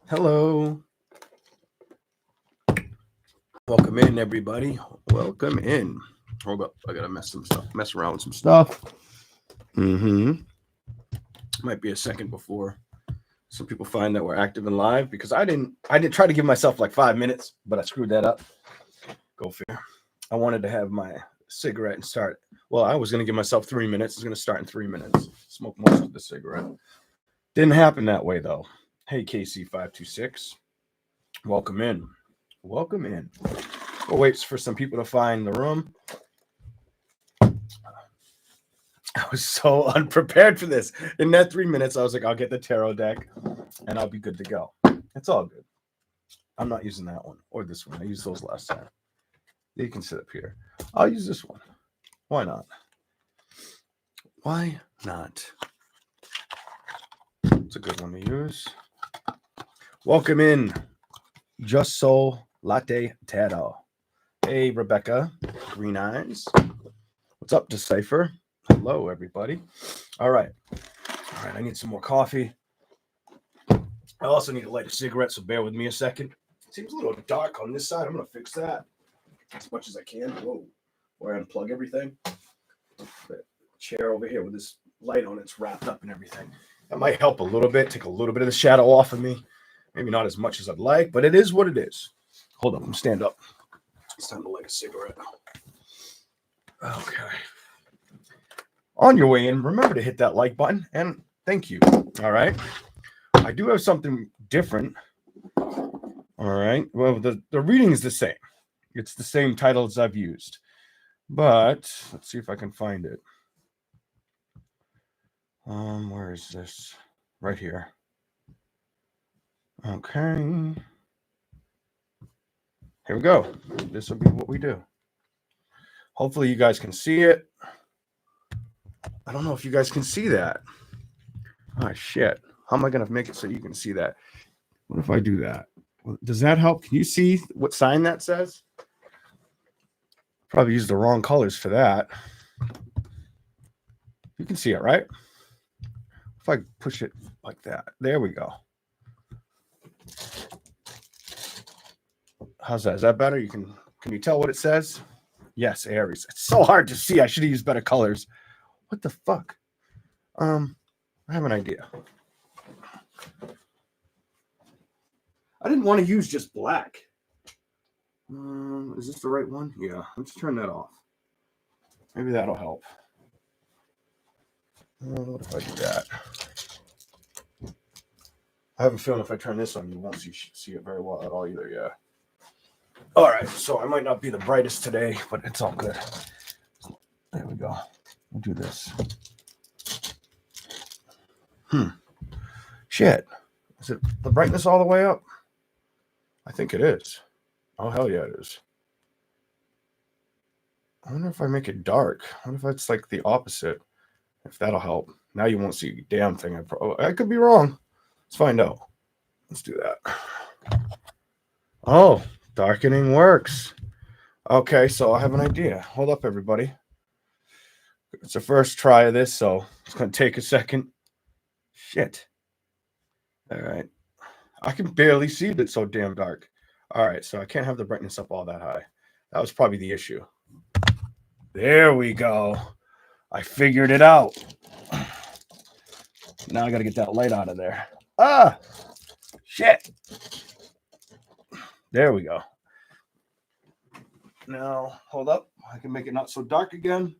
Hello. Welcome in, everybody. Welcome in. Hold up. I gotta mess around with some stuff. Might be a second before some people find that we're active and live because I didn't try to give myself like 5 minutes, but I screwed that up. Go figure. I wanted to have my cigarette and start. Well, I was gonna give myself 3 minutes. It's gonna start in 3 minutes. Smoke most of the cigarette. Didn't happen that way though. Hey, KC526. Welcome in. Welcome in. We'll wait for some people to find the room. I was so unprepared for this. In that 3 minutes, I was like, I'll get the tarot deck and I'll be good to go. It's all good. I'm not using that one or this one. I used those last time. You can sit up here. I'll use this one. Why not? Why not? It's a good one to use. Welcome in. Just Soul Latte Tarot. Hey, Rebecca. Green Eyes. What's up, Decipher? Hello, everybody. All right. I need some more coffee. I also need to light a cigarette, so bear with me a second. It seems a little dark on this side. I'm going to fix that as much as I can. Whoa. Or unplug everything. The chair over here with this light on it's wrapped up and everything. That might help a little bit, take a little bit of the shadow off of me. Maybe not as much as I'd like, but it is what it is. Hold up, I'm stand up. It's time to light a cigarette. Okay. On your way in, remember to hit that like button, and thank you. All right. I do have something different. All right. Well, the reading is the same. It's the same titles I've used. But let's see if I can find it. Where is this? Right here. Okay. Here we go. This will be what we do. Hopefully you guys can see it. I don't know if you guys can see that. Oh, shit. How am I going to make it so you can see that? What if I do that? Does that help? Can you see what sign that says? Probably used the wrong colors for that. You can see it, right? If I push it like that. There we go. How's that? Is that better? Can you tell what it says? Yes, Aries. It's so hard to see. I should have used better colors. What the fuck? I have an idea. I didn't want to use just black. Is this the right one? Yeah. Let's turn that off. Maybe that'll help. What if I do that? I have a feeling if I turn this on, you won't see it very well at all either. Yeah. All right. So I might not be the brightest today, but it's all good. There we go. We'll do this. Shit. Is it the brightness all the way up? I think it is. Oh, hell yeah, it is. I wonder if I make it dark. What if it's like the opposite? If that'll help. Now you won't see a damn thing. I could be wrong. Let's find out. Let's do that. Oh, darkening works. Okay, so I have an idea. Hold up, everybody. It's the first try of this, so it's going to take a second. Shit. All right. I can barely see it. It's so damn dark. All right, so I can't have the brightness up all that high. That was probably the issue. There we go. I figured it out. Now I got to get that light out of there. Ah, shit. There we go. Now, hold up. I can make it not so dark again.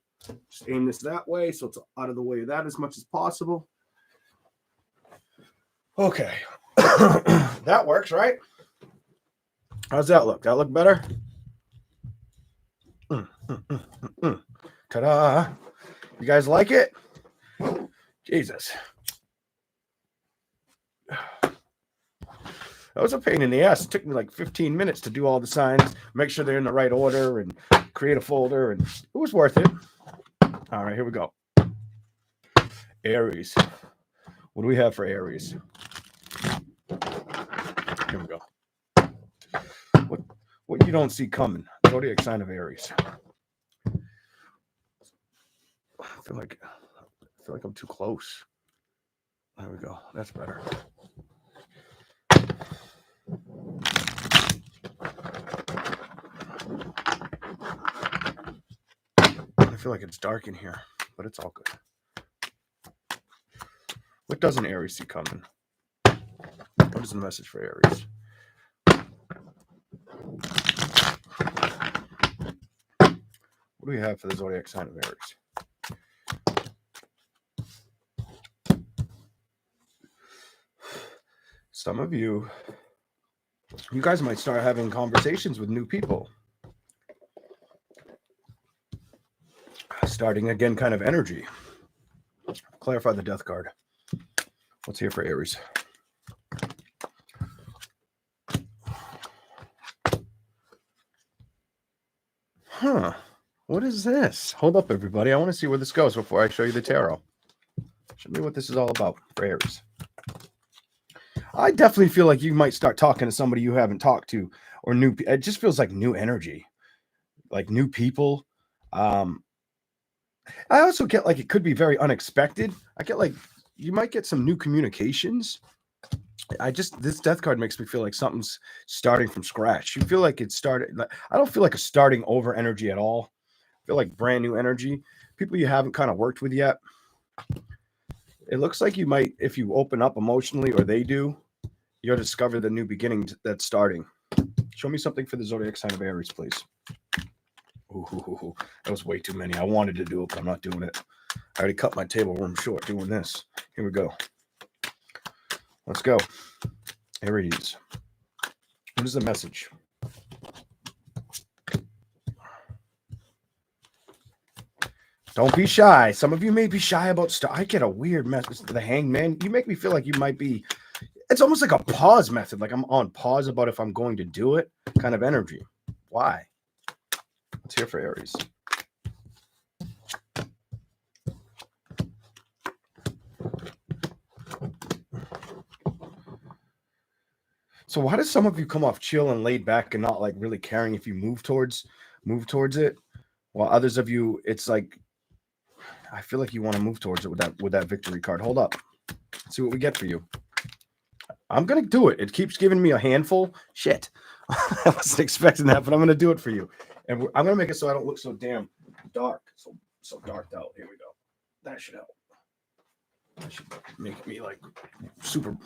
Just aim this that way so it's out of the way of that as much as possible. Okay. That works, right? How's that look? That look better? Ta-da. You guys like it? Jesus. That was a pain in the ass. It took me like 15 minutes to do all the signs, make sure they're in the right order, and create a folder, and it was worth it. All right, here we go. Aries. What do we have for Aries? Here we go. What you don't see coming. Zodiac sign of Aries. I feel like I'm too close. There we go. That's better. feel like it's dark in here, but it's all good. What doesn't Aries see coming? What is the message for Aries? What do we have for the zodiac sign of Aries? Some of you guys might start having conversations with new people. Starting again kind of energy. Clarify the death card. What's here for Aries? Huh. What is this? Hold up, everybody. I want to see where this goes before I show you the tarot. Show me what this is all about for Aries. I definitely feel like you might start talking to somebody you haven't talked to, or new. It just feels like new energy, like new people. I also get like it could be very unexpected. I get like you might get some new communications. This death card makes me feel like something's starting from scratch. You feel like it started. I don't feel like a starting over energy at all. I feel like brand new energy. People you haven't kind of worked with yet. It looks like you might, if you open up emotionally, or they do, you'll discover the new beginning that's starting. Show me something for the zodiac sign of Aries, please. Ooh, that was way too many. I wanted to do it, but I'm not doing it. I already cut my table room short doing this. Here we go. Let's go. Aries. What is the message? Don't be shy. Some of you may be shy about I get a weird message. The Hangman. You make me feel like you might be. It's almost like a pause method. Like I'm on pause about if I'm going to do it. Kind of energy. Why? Let's hear for Aries. So why does some of you come off chill and laid back and not like really caring if you move towards it, while others of you, it's like I feel like you want to move towards it with that victory card. Hold up. Let's see what we get for you. I'm gonna do it. It keeps giving me a handful. Shit. I wasn't expecting that, but I'm gonna do it for you. And I'm gonna make it so I don't look so damn dark. So darked out. Here we go. That should help. That should make me like super.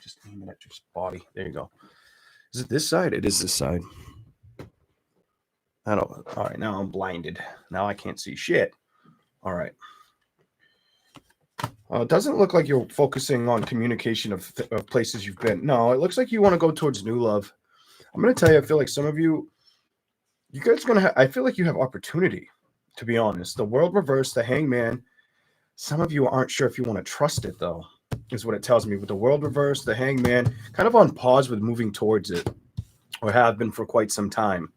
Just aim it at your body. There you go. Is it this side? It is this side. I don't. All right. Now I'm blinded. Now I can't see shit. All right. It doesn't look like you're focusing on communication of places you've been. No, it looks like you want to go towards new love. I'm going to tell you, I feel like some of you guys are going to have, I feel like you have opportunity, to be honest. The world reversed, the Hangman. Some of you aren't sure if you want to trust it, though, is what it tells me. With the world reversed, the Hangman, kind of on pause with moving towards it, or have been for quite some time.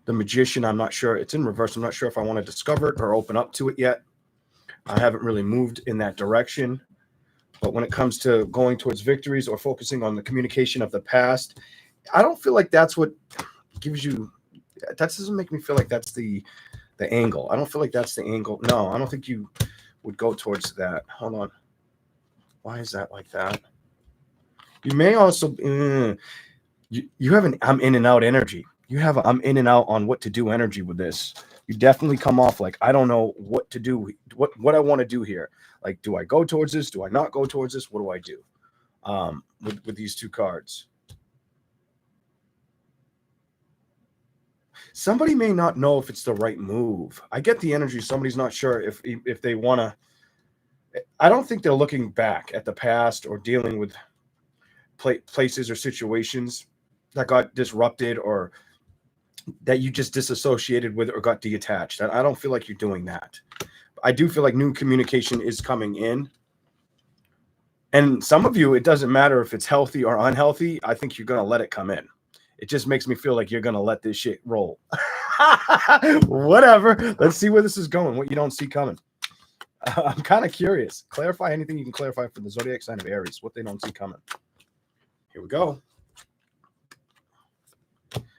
The Magician, I'm not sure. It's in reverse. I'm not sure if I want to discover it or open up to it yet. I haven't really moved in that direction. But when it comes to going towards victories or focusing on the communication of the past, I don't feel like that's what gives you. That doesn't make me feel like that's the angle. I don't feel like that's the angle. No, I don't think you would go towards that. Hold on. Why is that like that? You may also you have an I'm in and out energy. You have a I'm in and out on what to do energy with this. You definitely come off like I don't know what to do, what I want to do here. Like, do I go towards this? Do I not go towards this? What do I do? With these two cards. Somebody may not know if it's the right move. I get the energy. Somebody's not sure if they want to. I don't think they're looking back at the past or dealing with places or situations that got disrupted or that you just disassociated with or got detached. I don't feel like you're doing that. I do feel like new communication is coming in. And some of you, it doesn't matter if it's healthy or unhealthy. I think you're going to let it come in. It just makes me feel like you're going to let this shit roll. Whatever. Let's see where this is going, what you don't see coming. I'm kind of curious. Clarify anything you can clarify for the zodiac sign of Aries, what they don't see coming. Here we go.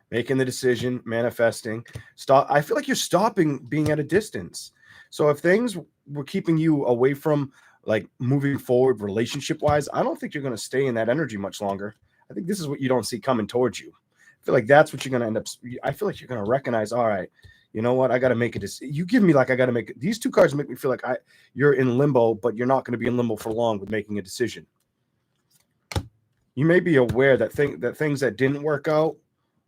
Making the decision, manifesting. Stop. I feel like you're stopping being at a distance. So if things were keeping you away from like moving forward relationship-wise, I don't think you're going to stay in that energy much longer. I think this is what you don't see coming towards you. I feel like that's what you're going to end up. I feel like you're going to recognize, all right, you know what? I got to make a decision. You give me like I got to make these two cards make me feel like you're in limbo, but you're not going to be in limbo for long with making a decision. You may be aware that things that didn't work out.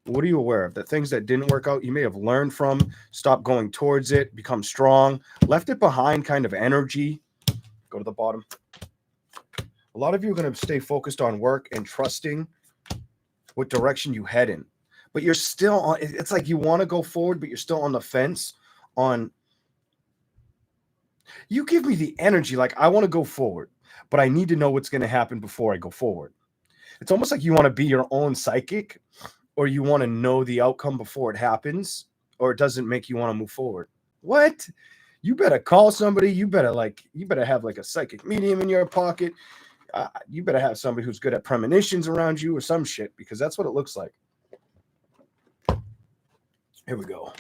What are you aware of? That things that didn't work out, you may have learned from, stopped going towards it, become strong, left it behind kind of energy. Go to the bottom. A lot of you are going to stay focused on work and trusting what direction you head in. But you're still on, it's like you want to go forward, but you're still on the fence on, you give me the energy like I want to go forward, but I need to know what's going to happen before I go forward. It's almost like you want to be your own psychic, or you want to know the outcome before it happens, or it doesn't make you want to move forward. What? You better call somebody. You better have like a psychic medium in your pocket. You better have somebody who's good at premonitions around you or some shit, because that's what it looks like. Here we go.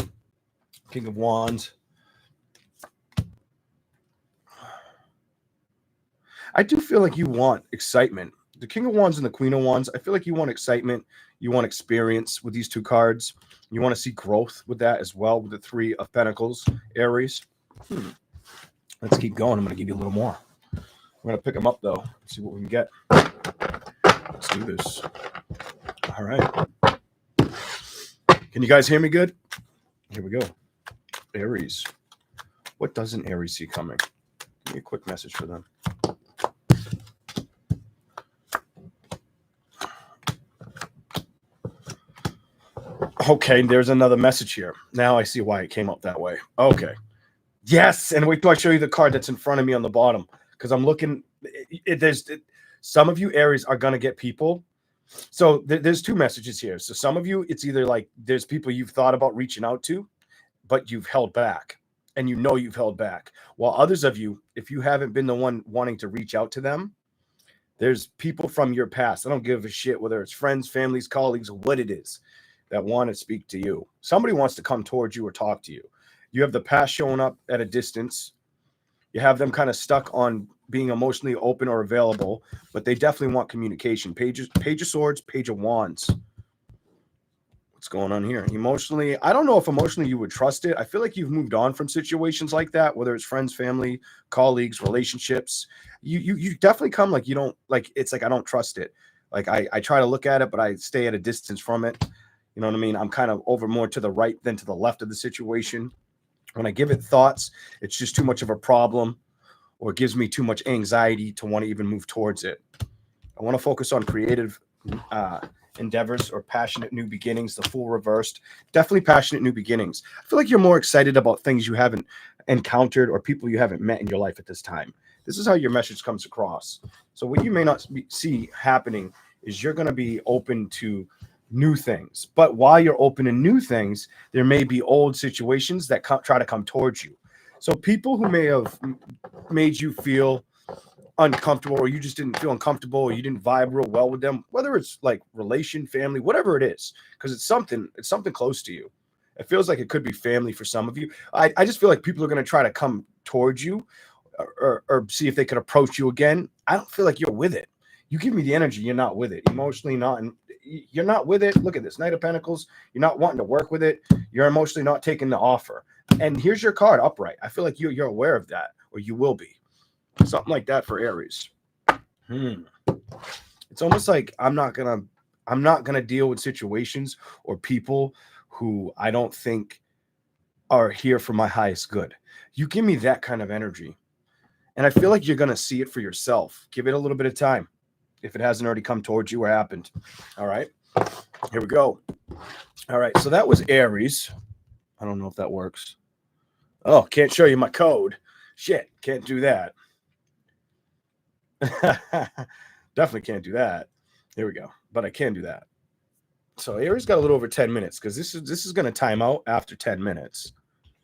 King of Wands. I do feel like you want excitement. The King of Wands and the Queen of Wands, I feel like you want excitement. You want experience with these two cards. You want to see growth with that as well, with the Three of Pentacles, Aries. Let's keep going. I'm going to give you a little more. I'm going to pick them up, though. See what we can get. Let's do this. All right. Can you guys hear me good? Here we go. Aries. What doesn't Aries see coming? Give me a quick message for them. Okay, there's another message here. Now I see why it came up that way. Okay. Yes, and wait till I show you the card that's in front of me on the bottom, because I'm looking. Some of you Aries are going to get people. So there's two messages here. So some of you, it's either like there's people you've thought about reaching out to, but you've held back, and you know you've held back. While others of you, if you haven't been the one wanting to reach out to them, there's people from your past. I don't give a shit whether it's friends, families, colleagues, what it is, that want to speak to you. Somebody wants to come towards you or talk to you. You have the past showing up at a distance. You have them kind of stuck on being emotionally open or available, but they definitely want communication. Page of Swords, Page of Wands. What's going on here? Emotionally, I don't know if emotionally you would trust it. I feel like you've moved on from situations like that, whether it's friends, family, colleagues, relationships. You definitely come like you don't, like, it's like I don't trust it. Like I try to look at it, but I stay at a distance from it. You know what I mean? I'm kind of over more to the right than to the left of the situation. When I give it thoughts, it's just too much of a problem, or it gives me too much anxiety to want to even move towards it. I want to focus on creative endeavors or passionate new beginnings, the Fool reversed. Definitely passionate new beginnings. I feel like you're more excited about things you haven't encountered or people you haven't met in your life at this time. This is how your message comes across. So what you may not see happening is you're going to be open to new things. But while you're open to new things, there may be old situations that try to come towards you. So people who may have made you feel uncomfortable, or you just didn't feel uncomfortable, or you didn't vibe real well with them, whether it's like relation, family, whatever it is, because it's something close to you. It feels like it could be family for some of you. I just feel like people are going to try to come towards you or see if they could approach you again. I don't feel like you're with it. You give me the energy, you're not with it. Emotionally not, and you're not with it. Look at this, Knight of Pentacles. You're not wanting to work with it. You're emotionally not taking the offer. And here's your card upright. I feel like you're aware of that, or you will be. Something like that for Aries. It's almost like I'm not gonna deal with situations or people who I don't think are here for my highest good. You give me that kind of energy, and I feel like you're gonna see it for yourself. Give it a little bit of time. If it hasn't already come towards you or happened. All right, here we go. All right, so that was Aries. I don't know if that works. Oh, can't show you my code. Shit, can't do that. Definitely can't do that. There we go. But I can do that. So Aries got a little over 10 minutes, because this is going to time out after 10 minutes.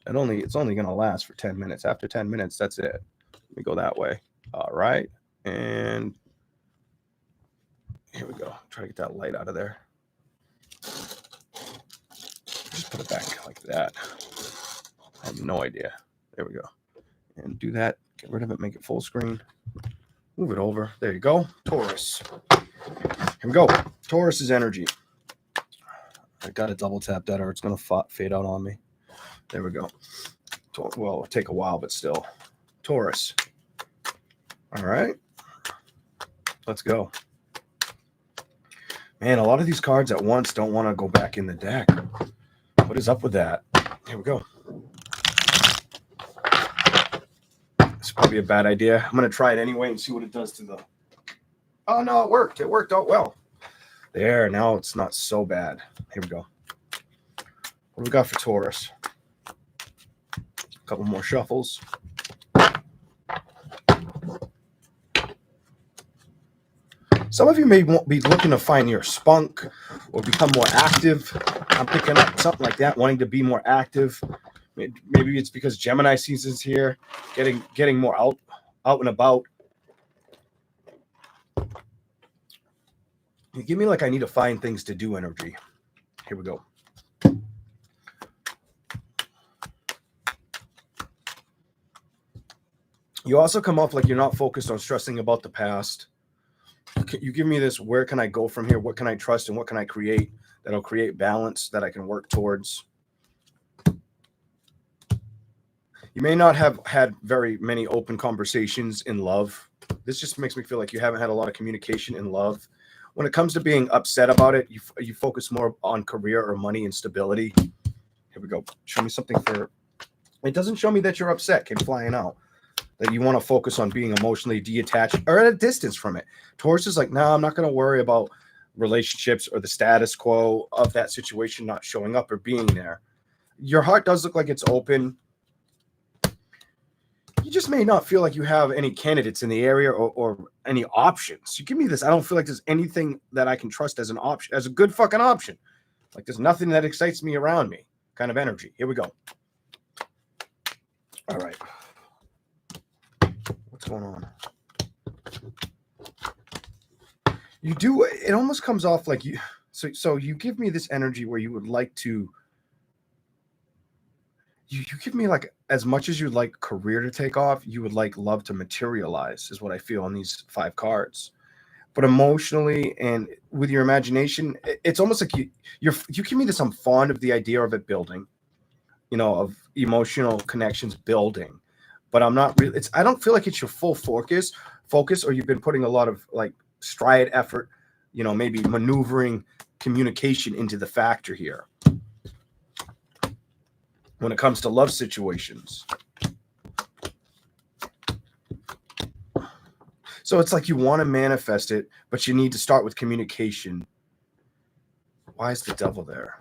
It's only going to last for 10 minutes. After 10 minutes, that's it. Let me go that way. All right, and here we go. Try to get that light out of there. Just put it back like that. I have no idea. There we go. And do that. Get rid of it. Make it full screen. Move it over. There you go. Taurus. Here we go. Taurus's energy. I got to double tap that, or it's going to fade out on me. There we go. Well, it'll take a while, but still. Taurus. All right. Let's go. Man, a lot of these cards at once don't want to go back in the deck. What is up with that? Here we go. It's probably a bad idea. I'm going to try it anyway and see what it does to the... Oh, no, it worked. It worked out well. There, now it's not so bad. Here we go. What do we got for Taurus? A couple more shuffles. Some of you may be looking to find your spunk or become more active. I'm picking up something like that, wanting to be more active. Maybe it's because Gemini season's here, getting more out and about. You give me like I need to find things to do energy. Here we go. You also come off like you're not focused on stressing about the past. You give me this, where can I go from here? What can I trust and what can I create that'll create balance that I can work towards? You may not have had very many open conversations in love. This just makes me feel like you haven't had a lot of communication in love. When it comes to being upset about it, you focus more on career or money and stability. Here we go. Show me something for... It doesn't show me that you're upset. Came flying out. That you want to focus on being emotionally detached or at a distance from it. Taurus is like, no, I'm not going to worry about relationships or the status quo of that situation not showing up or being there. Your heart does look like it's open. You just may not feel like you have any candidates in the area or any options. You give me this. I don't feel like there's anything that I can trust as an option, as a good fucking option. Like there's nothing that excites me around me kind of energy. Here we go. All right. What's going on? You do, it almost comes off like you, so you give me this energy where you would like to, you give me like, as much as you'd like career to take off, you would like love to materialize, is what I feel on these 5 cards. But emotionally and with your imagination, it's almost like you give me this, I'm fond of the idea of it building, you know, of emotional connections building. But I'm not really, I don't feel like it's your full focus, or you've been putting a lot of like stride effort, you know, maybe maneuvering communication into the factor here. When it comes to love situations. So it's like you want to manifest it, but you need to start with communication. Why is the devil there?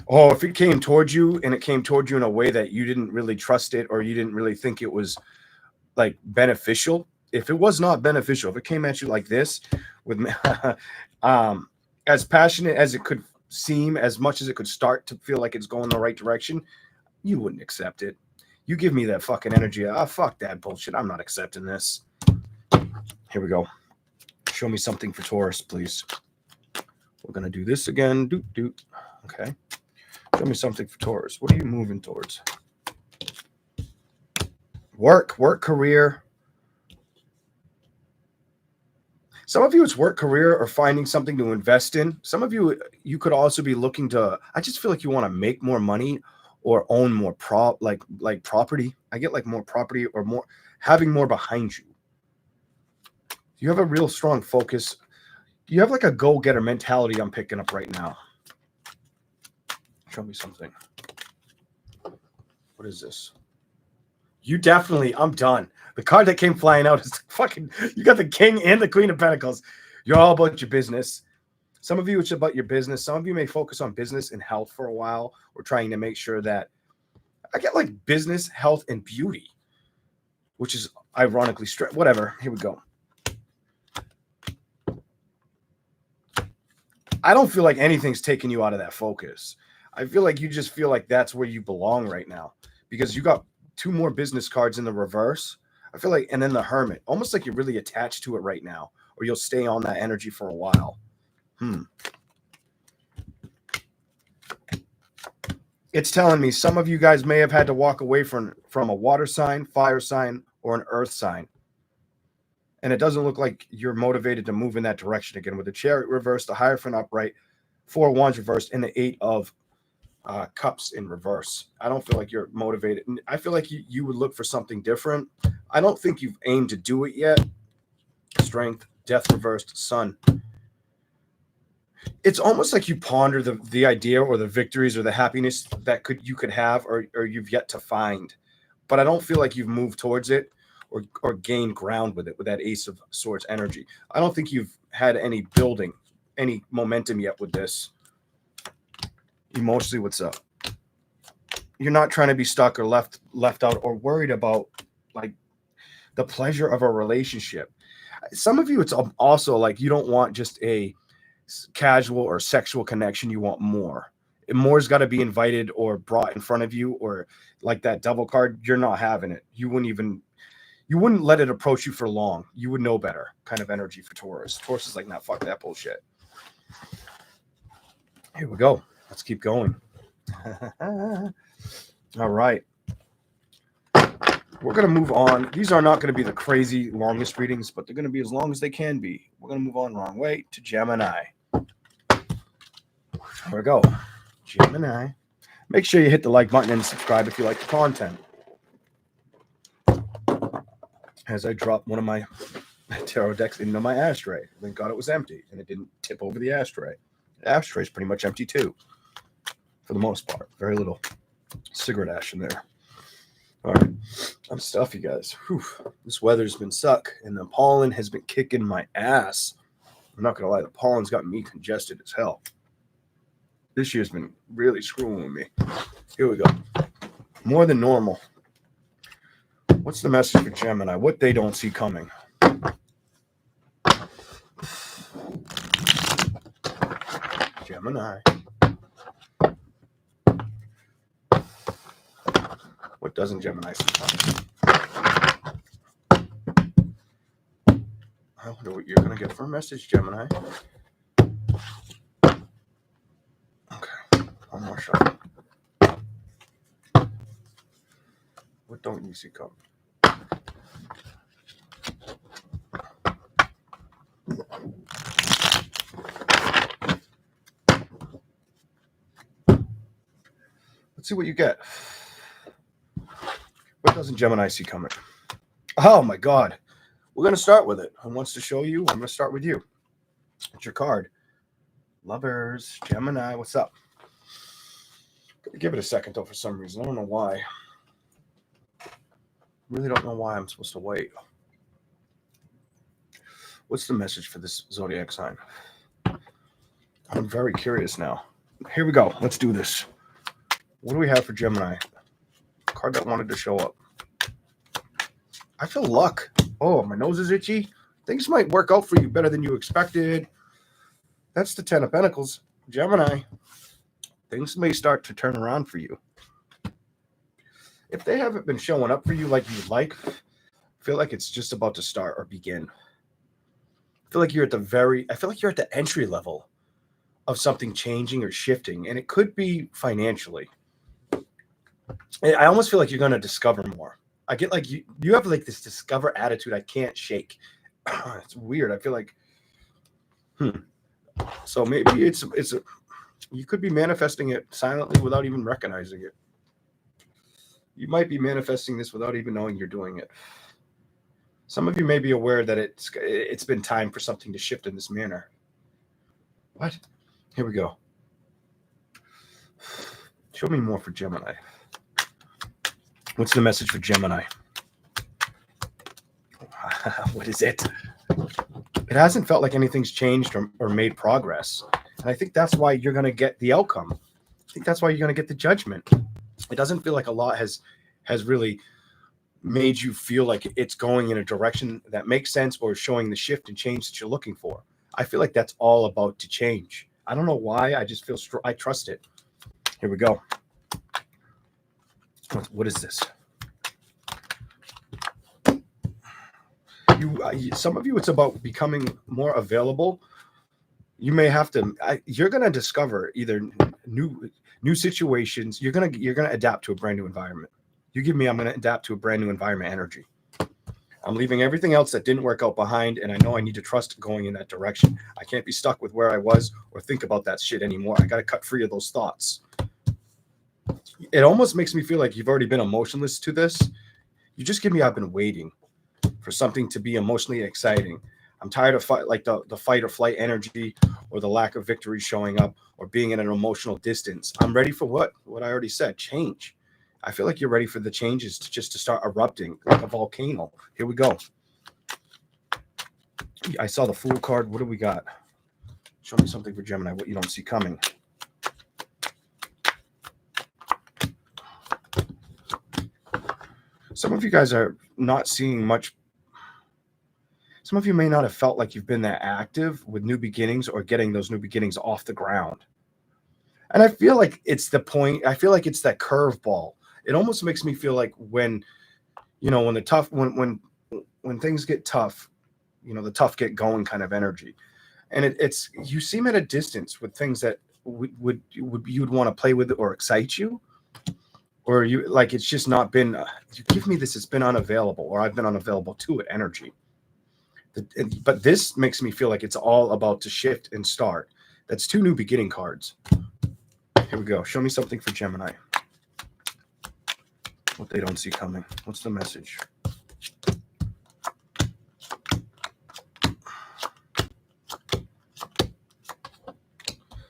Oh, if it came towards you and it came towards you in a way that you didn't really trust it or you didn't really think it was like beneficial. If it was not beneficial, if it came at you like this with as passionate as it could seem, as much as it could start to feel like it's going the right direction, you wouldn't accept it. You give me that fucking energy. Fuck that bullshit. I'm not accepting this. Here we go. Show me something for Taurus, please. We're going to do this again. Doot. Okay. Show me something for Taurus. What are you moving towards? Work, career. Some of you, it's work, career, or finding something to invest in. Some of you, you could also be looking to, I just feel like you want to make more money or own more like property. I get like more property or more, having more behind you. You have a real strong focus. You have like a go-getter mentality I'm picking up right now. Show me something. What is this? You definitely, I'm done. The card that came flying out is fucking, you got the King and the Queen of Pentacles. You're all about your business. Some of you, it's about your business. Some of you may focus on business and health for a while. We're trying to make sure that, I get like business, health, and beauty, which is ironically, whatever. Here we go. I don't feel like anything's taking you out of that focus. I feel like you just feel like that's where you belong right now because you got 2 more business cards in the reverse. I feel like, and then the Hermit, almost like you're really attached to it right now, or you'll stay on that energy for a while. It's telling me some of you guys may have had to walk away from a water sign, fire sign, or an earth sign. And it doesn't look like you're motivated to move in that direction again. With the Chariot reversed, the Hierophant upright, Four of Wands reversed, and the Eight of Cups in reverse. I don't feel like you're motivated. I feel like you would look for something different. I don't think you've aimed to do it yet. Strength, Death reversed, Sun. It's almost like you ponder the idea or the victories or the happiness that you could have or you've yet to find. But I don't feel like you've moved towards it or gained ground with it, with that Ace of Swords energy. I don't think you've had any building, any momentum yet with this. Emotionally, what's up? You're not trying to be stuck or left out or worried about like the pleasure of a relationship. Some of you, it's also like you don't want just a casual or sexual connection. You want more. More's got to be invited or brought in front of you, or like that double card, you're not having it. You wouldn't let it approach you for long. You would know better kind of energy for Taurus. Taurus is like, nah, fuck that bullshit. Here we go. Let's keep going. All right. We're going to move on. These are not going to be the crazy longest readings, but they're going to be as long as they can be. We're going to move on wrong way to Gemini. Here we go. Gemini. Make sure you hit the like button and subscribe if you like the content. As I drop one of my tarot decks into my ashtray. Thank God it was empty and it didn't tip over the ashtray. The ashtray is pretty much empty too, for the most part. Very little cigarette ash in there. All right, I'm stuffy, guys. Whew. This weather's been suck, and the pollen has been kicking my ass. I'm not gonna lie, the pollen's got me congested as hell. This year's been really screwing with me. Here we go. More than normal. What's the message for Gemini? What they don't see coming. Gemini. What doesn't Gemini see coming? I wonder what you're going to get for a message, Gemini. Okay, one more shot. What don't you see coming? Let's see what you get. What doesn't Gemini see coming? Oh my God. We're going to start with it. Who wants to show you? I'm going to start with you. It's your card. Lovers, Gemini, what's up? Give it a second though for some reason. I don't know why. Really don't know why I'm supposed to wait. What's the message for this zodiac sign? I'm very curious now. Here we go. Let's do this. What do we have for Gemini? Card that wanted to show up. I feel luck. Oh, my nose is itchy. Things might work out for you better than you expected. That's the Ten of Pentacles. Gemini. Things may start to turn around for you. If they haven't been showing up for you like you'd like, I feel like it's just about to start or begin. I feel like you're at the entry level of something changing or shifting, and it could be financially. I almost feel like you're going to discover more. I get like you have like this discover attitude I can't shake. It's weird. I feel like, So maybe you could be manifesting it silently without even recognizing it. You might be manifesting this without even knowing you're doing it. Some of you may be aware that it's been time for something to shift in this manner. What? Here we go. Show me more for Gemini. What's the message for Gemini? What is it? It hasn't felt like anything's changed or made progress. And I think that's why you're going to get the outcome. I think that's why you're going to get the judgment. It doesn't feel like a lot has really made you feel like it's going in a direction that makes sense or showing the shift and change that you're looking for. I feel like that's all about to change. I don't know why. I just feel I trust it. Here we go. What is this? Some of you, it's about becoming more available. You may have to. You're going to discover either new situations. You're gonna adapt to a brand new environment. You give me, I'm going to adapt to a brand new environment energy. I'm leaving everything else that didn't work out behind, and I know I need to trust going in that direction. I can't be stuck with where I was or think about that shit anymore. I got to cut free of those thoughts. It almost makes me feel like you've already been emotionless to this. You just give me, I've been waiting for something to be emotionally exciting. I'm tired of the fight or flight energy, or the lack of victory showing up, or being in an emotional distance. I'm ready for what I already said, change. I feel like you're ready for the changes to start erupting like a volcano. Here we go. I saw the Fool card. What do we got? Show me something for Gemini, what you don't see coming. Some of you guys are not seeing much. Some of you may not have felt like you've been that active with new beginnings or getting those new beginnings off the ground. And I feel like it's the point. I feel like it's that curveball. It almost makes me feel like when things get tough, the tough get going kind of energy. And it's you seem at a distance with things that you'd want to play with or excite you. Or you like it's just not been. You give me this, it's been unavailable, or I've been unavailable to it energy. But this makes me feel like it's all about to shift and start. That's 2 new beginning cards. Here we go. Show me something for Gemini. What they don't see coming. What's the message?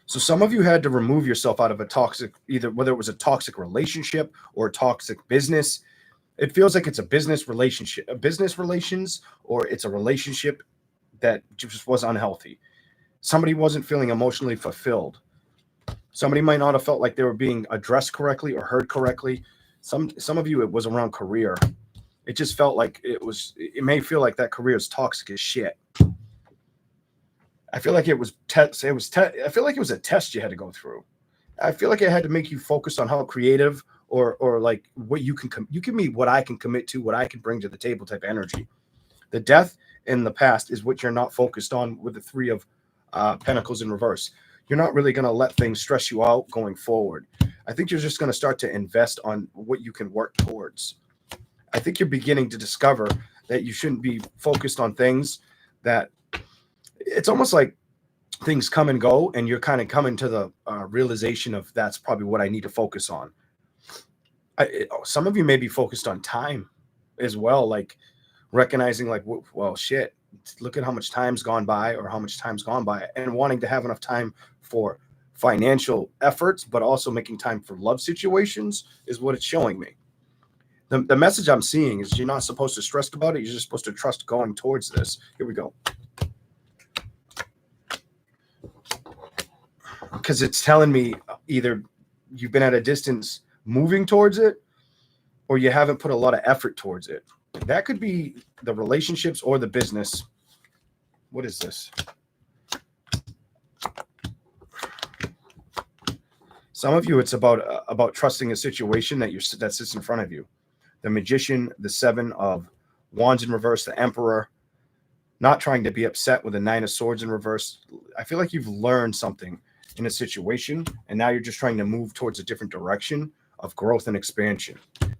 So some of you had to remove yourself out of a toxic, whether it was a toxic relationship or a toxic business. It feels like it's a business relationship, or it's a relationship that just was unhealthy. Somebody wasn't feeling emotionally fulfilled. Somebody might not have felt like they were being addressed correctly or heard correctly. Some of you, it was around career. It just felt like it may feel like that career is toxic as shit. I feel like it was I feel like it was a test you had to go through. I feel like it had to make you focus on how creative or like what you give me what I can commit to, what I can bring to the table type energy. The death in the past is what you're not focused on with the 3 of Pentacles in reverse. You're not really going to let things stress you out going forward. I think you're just going to start to invest on what you can work towards. I think you're beginning to discover that you shouldn't be focused on things that it's almost like things come and go, and you're kind of coming to the realization of that's probably what I need to focus on. Some of you may be focused on time as well, like recognizing like, well, shit, look at how much time's gone by and wanting to have enough time for financial efforts, but also making time for love situations is what it's showing me. The message I'm seeing is you're not supposed to stress about it. You're just supposed to trust going towards this. Here we go. Because it's telling me either you've been at a distance moving towards it, or you haven't put a lot of effort towards it. That could be the relationships or the business. What is this? Some of you, it's about trusting a situation that sits in front of you. The Magician, the 7 of Wands in reverse, the Emperor. Not trying to be upset with the 9 of Swords in reverse. I feel like you've learned something in a situation, and now you're just trying to move towards a different direction of growth and expansion.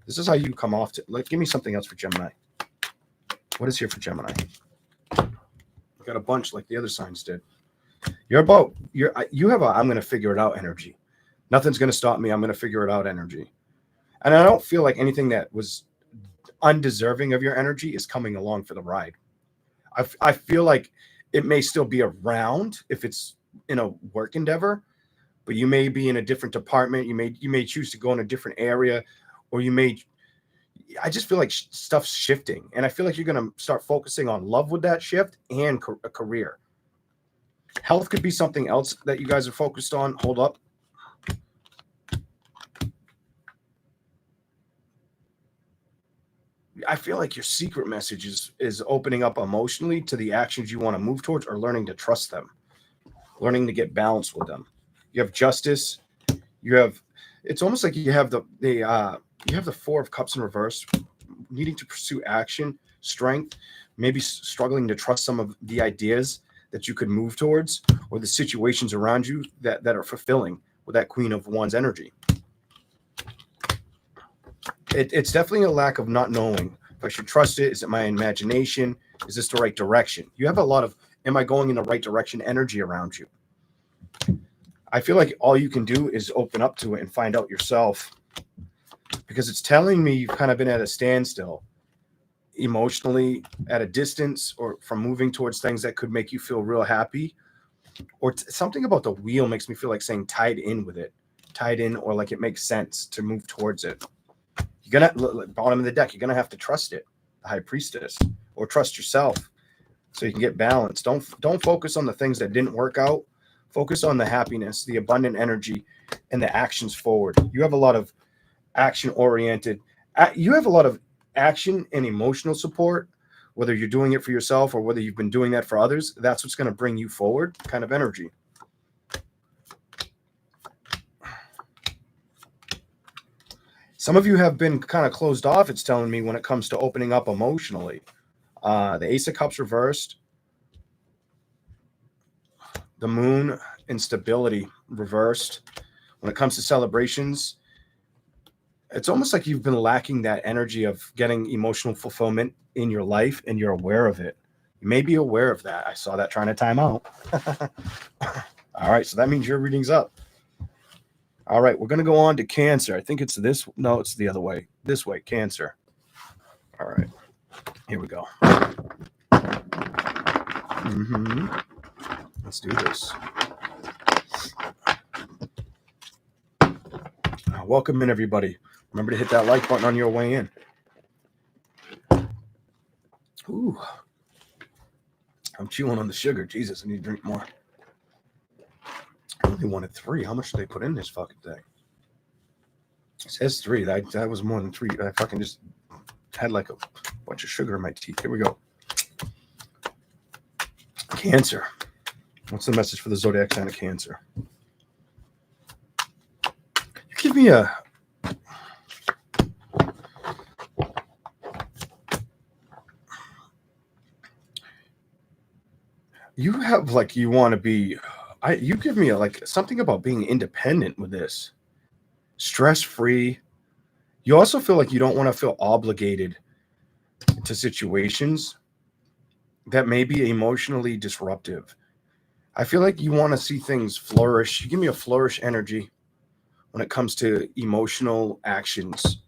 This is how you come off to. Give me something else for Gemini. What is here for Gemini? Got a bunch like the other signs did. You have a I'm going to figure it out energy. Nothing's going to stop me. I'm going to figure it out energy. And I don't feel like anything that was undeserving of your energy is coming along for the ride. I feel like it may still be around if it's in a work endeavor, but you may be in a different department. You may choose to go in a different area, or I just feel like stuff's shifting, and I feel like you're going to start focusing on love with that shift and a career. Health could be something else that you guys are focused on. Hold up. I feel like your secret message is opening up emotionally to the actions you want to move towards, or learning to trust them, learning to get balance with them. You have Justice. It's almost like you have the 4 of Cups in reverse, needing to pursue action, strength, maybe struggling to trust some of the ideas that you could move towards, or the situations around you that are fulfilling with that Queen of Wands energy. It's definitely a lack of not knowing if I should trust it. Is it my imagination? Is this the right direction? You have a lot of, am I going in the right direction energy around you. I feel like all you can do is open up to it and find out yourself, because it's telling me you've kind of been at a standstill, emotionally at a distance, or from moving towards things that could make you feel real happy, or something about the wheel makes me feel like saying tied in with it, tied in, or like it makes sense to move towards it. You're gonna, bottom of the deck, you're gonna have to trust it, the High Priestess, or trust yourself so you can get balance. Don't focus on the things that didn't work out. Focus on the happiness, the abundant energy, and the actions forward. You have a lot of action oriented. You have a lot of action and emotional support, whether you're doing it for yourself or whether you've been doing that for others. That's what's going to bring you forward, kind of energy. Some of you have been kind of closed off, it's telling me, when it comes to opening up emotionally. The Ace of Cups reversed. The Moon, instability, reversed. When it comes to celebrations, it's almost like you've been lacking that energy of getting emotional fulfillment in your life, and you're aware of it. You may be aware of that. I saw that trying to time out. All right, so that means your reading's up. All right, we're going to go on to Cancer. I think it's this. No, it's the other way. This way, Cancer. All right, here we go. Let's do this. Welcome in, everybody. Remember to hit that like button on your way in. Ooh, I'm chewing on the sugar. Jesus, I need to drink more. I only wanted 3. How much did they put in this fucking thing? It says 3. That was more than 3. I fucking just had like a bunch of sugar in my teeth. Here we go. Cancer. What's the message for the zodiac sign of Cancer? You give me a... You have, like, you want to be... you give me like something about being independent with this. Stress-free. You also feel like you don't want to feel obligated to situations that may be emotionally disruptive. I feel like you want to see things flourish. You give me a flourish energy when it comes to emotional actions.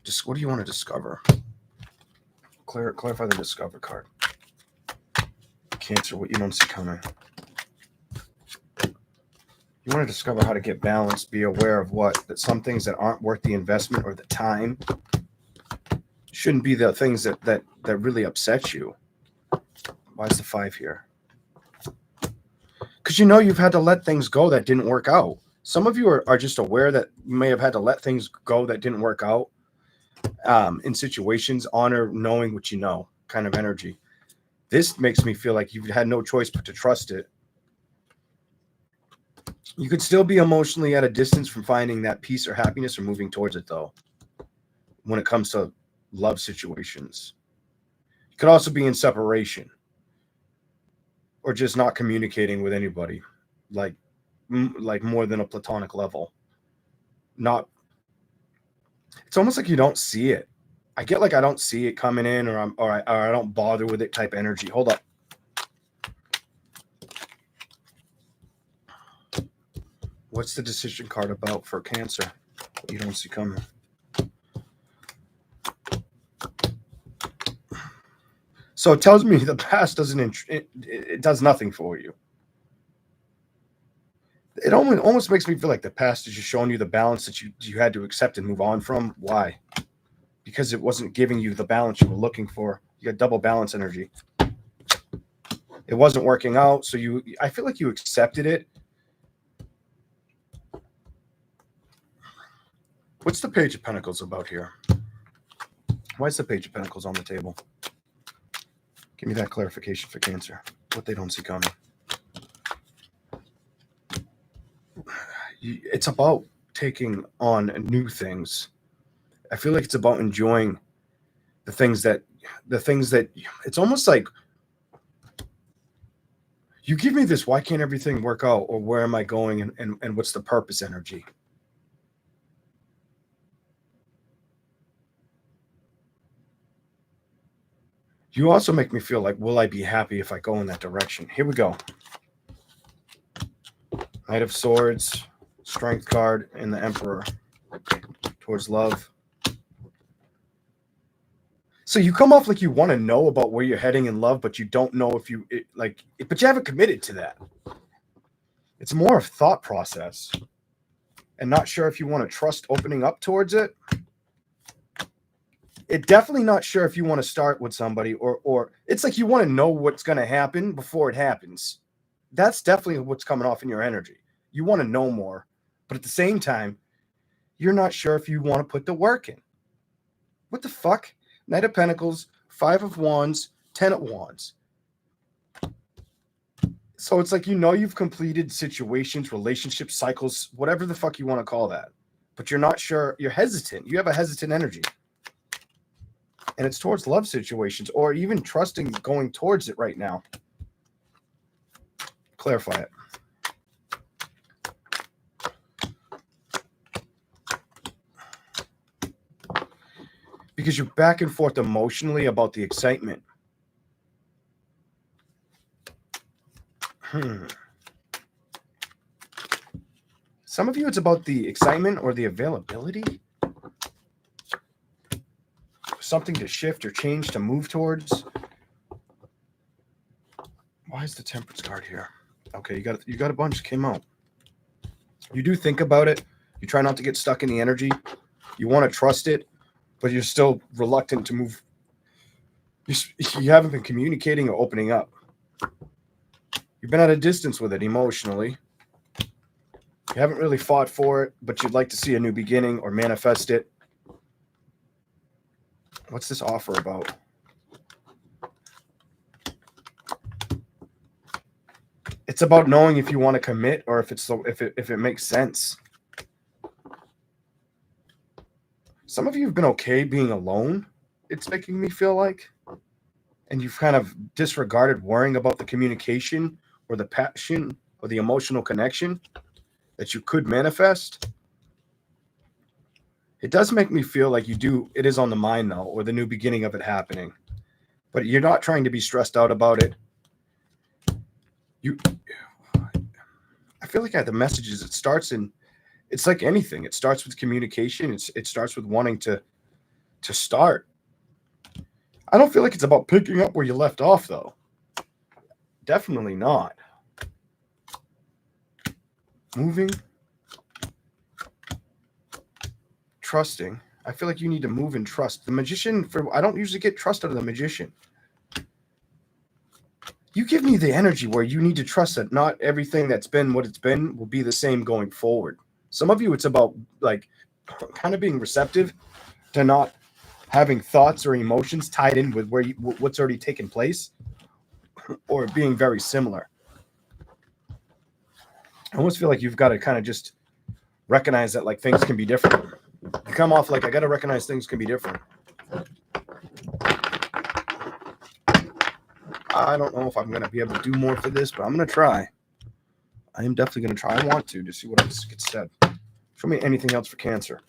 Just what do you want to discover? Clarify the discover card. Cancer, what you don't see coming. You want to discover how to get balanced, be aware of that some things that aren't worth the investment or the time shouldn't be the things that really upset you. Why is the 5 here? Because you've had to let things go that didn't work out. Some of you are just aware that you may have had to let things go that didn't work out in situations. Honor knowing what you know, kind of energy. This makes me feel like you've had no choice but to trust it. You could still be emotionally at a distance from finding that peace or happiness or moving towards it, though, when it comes to love situations. You could also be in separation or just not communicating with anybody, like more than a platonic level. It's almost like you don't see it. I get like I don't see it coming in, or I don't bother with it type energy. Hold up. What's the decision card about for Cancer? You don't see coming. So it tells me the past it does nothing for you. It almost makes me feel like the past is just showing you the balance that you had to accept and move on from. Why? Because it wasn't giving you the balance you were looking for. You got double balance energy. It wasn't working out, so I feel like you accepted it. What's the Page of Pentacles about here? Why is the Page of Pentacles on the table? Give me that clarification for Cancer. What they don't see coming. It's about taking on new things. I feel like it's about enjoying the things that it's almost like you give me this, why can't everything work out, or where am I going, and what's the purpose energy? You also make me feel like, will I be happy if I go in that direction? Here we go. Knight of Swords, Strength card, and the Emperor. Towards love. So you come off like you want to know about where you're heading in love, but you don't know if you but you haven't committed to that. It's more of thought process and not sure if you want to trust opening up towards it. It definitely not sure if you want to start with somebody or it's like you want to know what's going to happen before it happens. That's definitely what's coming off in your energy. You want to know more, but at the same time, you're not sure if you want to put the work in. What the fuck? Knight of Pentacles, 5 of Wands, 10 of Wands. So it's like, you've completed situations, relationships, cycles, whatever the fuck you want to call that. But you're not sure. You're hesitant. You have a hesitant energy. And it's towards love situations or even trusting going towards it right now. Clarify it. Because you're back and forth emotionally about the excitement. Some of you, it's about the excitement or the availability. Something to shift or change, to move towards. Why is the Temperance card here? Okay, you got a bunch came out. You do think about it. You try not to get stuck in the energy. You want to trust it, but you're still reluctant to move. You haven't been communicating or opening up. You've been at a distance with it emotionally. You haven't really fought for it, but you'd like to see a new beginning or manifest it. What's this offer about? It's about knowing if you want to commit or if it makes sense. Some of you have been okay being alone, it's making me feel like. And you've kind of disregarded worrying about the communication or the passion or the emotional connection that you could manifest. It does make me feel like it is on the mind though, or the new beginning of it happening. But you're not trying to be stressed out about it. I feel like the messages, it's like anything. It starts with communication. It starts with wanting to start. I don't feel like it's about picking up where you left off though. Definitely not. Moving. Trusting. I feel like you need to move and trust. The Magician, I don't usually get trust out of the Magician. You give me the energy where you need to trust that not everything that's been what it's been will be the same going forward. Some of you, it's about like kind of being receptive to not having thoughts or emotions tied in with what's already taken place, or being very similar. I almost feel like you've got to kind of just recognize that like things can be different. You come off like, I got to recognize things can be different. I don't know if I'm going to be able to do more for this, but I'm going to try. I am definitely going to try. I want to see what else gets said. Show me anything else for Cancer.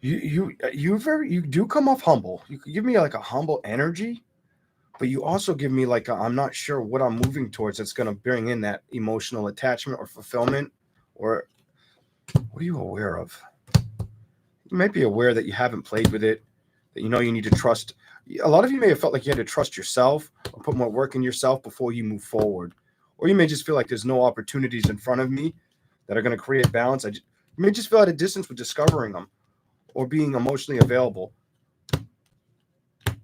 You do come off humble. You give me like a humble energy, but you also give me like I'm not sure what I'm moving towards that's going to bring in that emotional attachment or fulfillment. Or what are you aware of? You might be aware that you haven't played with it, that you need to trust. A lot of you may have felt like you had to trust yourself or put more work in yourself before you move forward. Or you may just feel like there's no opportunities in front of me that are going to create balance. You may just feel at a distance with discovering them or being emotionally available.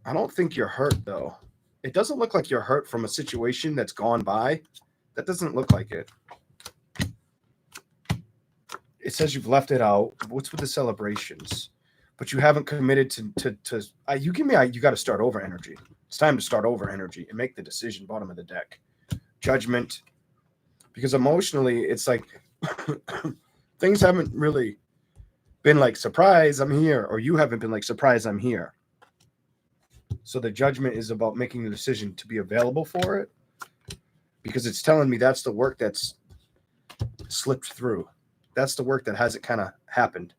I don't think you're hurt, though. It doesn't look like you're hurt from a situation that's gone by. That doesn't look like it. It says you've left it out. What's with the celebrations? But you haven't committed to you got to start over energy. It's time to start over energy and make the decision. Bottom of the deck. Judgment. Because emotionally, it's like things haven't really been like, surprise, I'm here. Or you haven't been like, surprise, I'm here. So the Judgment is about making the decision to be available for it, because it's telling me that's the work that's slipped through. That's the work that hasn't kind of happened.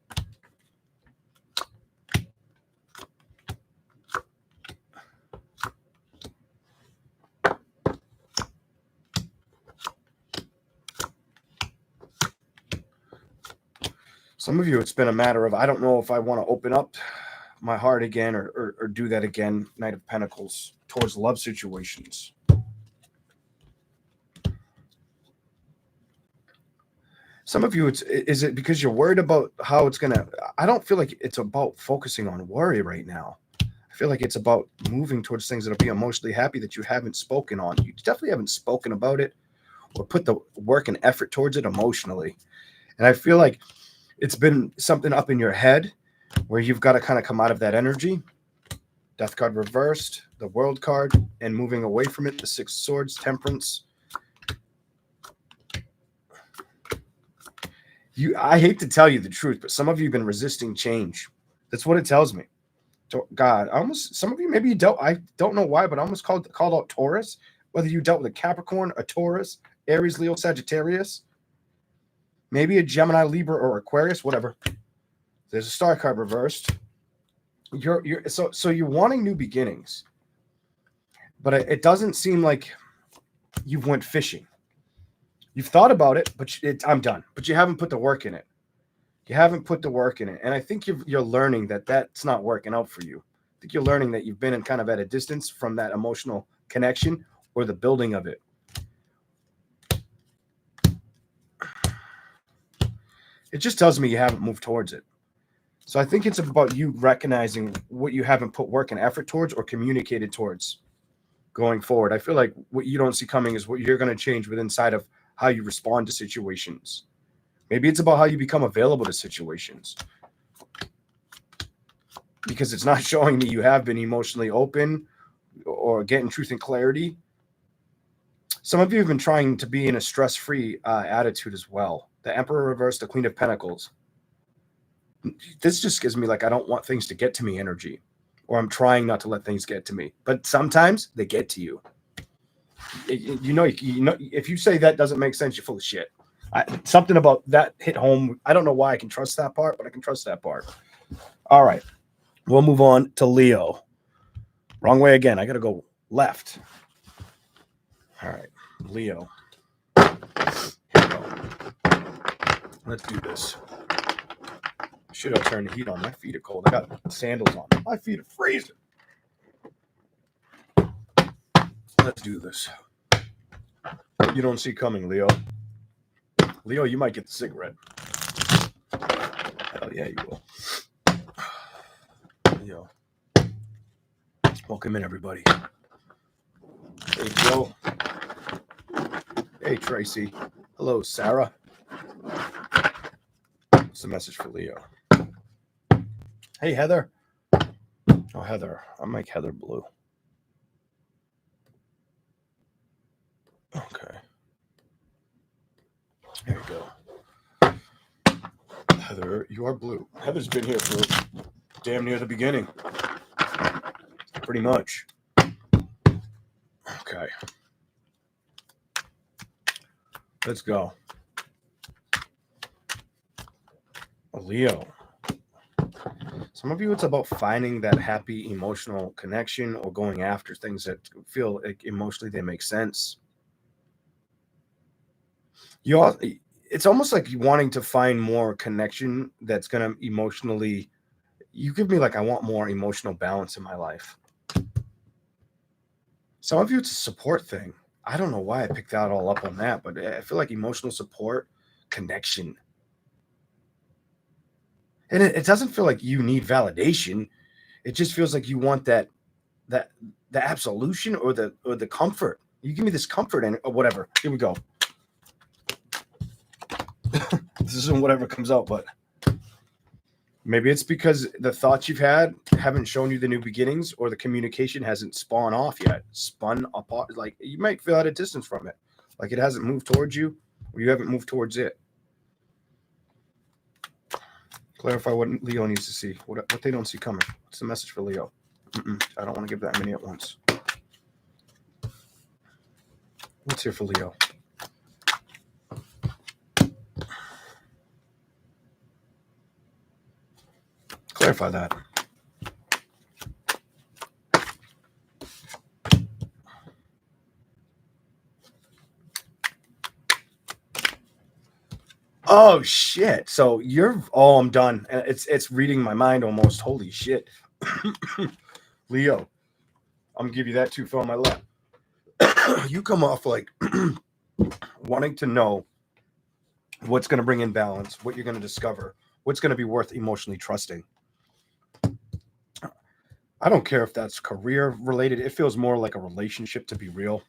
Some of you, it's been a matter of, I don't know if I want to open up my heart again or do that again, Knight of Pentacles, towards love situations. Some of you, is it because you're worried about how it's going to, I don't feel like it's about focusing on worry right now. I feel like it's about moving towards things that'll be emotionally happy that you haven't spoken on. You definitely haven't spoken about it or put the work and effort towards it emotionally. And I feel like it's been something up in your head where you've got to kind of come out of that energy. Death card reversed, the World card, and moving away from it, the Six of Swords, Temperance. I hate to tell you the truth, but some of you have been resisting change. That's what it tells me. God, some of you, maybe you dealt, I don't know why, but I almost called out Taurus, whether you dealt with a Capricorn, a Taurus, Aries, Leo, Sagittarius, maybe a Gemini, Libra, or Aquarius, whatever. There's a Star card reversed. So you're wanting new beginnings, but it doesn't seem like you've went fishing. You've thought about it, but I'm done. But you haven't put the work in it. You haven't put the work in it, and I think you're learning that that's not working out for you. I think you're learning that you've been in kind of at a distance from that emotional connection or the building of it. It just tells me you haven't moved towards it. So I think it's about you recognizing what you haven't put work and effort towards or communicated towards going forward. I feel like what you don't see coming is what you're going to change with inside of how you respond to situations. Maybe it's about how you become available to situations, because it's not showing me you have been emotionally open or getting truth and clarity. Some of you have been trying to be in a stress-free attitude as well. The Emperor reversed, the Queen of Pentacles. This just gives me like, I don't want things to get to me energy, or I'm trying not to let things get to me. But sometimes they get to you. You know, if you say that doesn't make sense, you're full of shit. Something about that hit home. I don't know why I can trust that part, but I can trust that part. All right. We'll move on to Leo. Wrong way again. I got to go left. All right. Leo. Here we go. Let's do this. Should have turned the heat on. My feet are cold. I got sandals on. My feet are freezing. Let's do this. You don't see coming, Leo. Leo, you might get the cigarette. Hell yeah, you will. Leo. Welcome in, everybody. Hey, Joe. Hey, Tracy. Hello, Sarah. What's the message for Leo? Hey, Heather. Oh, Heather. I make Heather blue. Okay. There you go. Heather, you are blue. Heather's been here for damn near the beginning. Pretty much. Okay. Let's go. Leo. Some of you, it's about finding that happy emotional connection or going after things that feel like emotionally they make sense. It's almost like you wanting to find more connection that's going to emotionally, you give me like, I want more emotional balance in my life. Some of you, it's a support thing. I don't know why I picked that all up on that, but I feel like emotional support, connection. And it doesn't feel like you need validation. It just feels like you want the absolution or the comfort. You give me this comfort and or whatever. Here we go. This isn't whatever comes out, but maybe it's because the thoughts you've had haven't shown you the new beginnings, or the communication hasn't spun apart. Like you might feel at a distance from it, like it hasn't moved towards you, or you haven't moved towards it. Clarify what Leo needs to see, what they don't see coming. What's the message for Leo? I don't want to give that many at once. What's here for Leo? Clarify that. Oh shit! So you're I'm done. It's reading my mind almost. Holy shit, Leo! I'm gonna give you that too. Fill on my lap. You come off like wanting to know what's going to bring in balance, what you're going to discover, what's going to be worth emotionally trusting. I don't care if that's career related. It feels more like a relationship, to be real.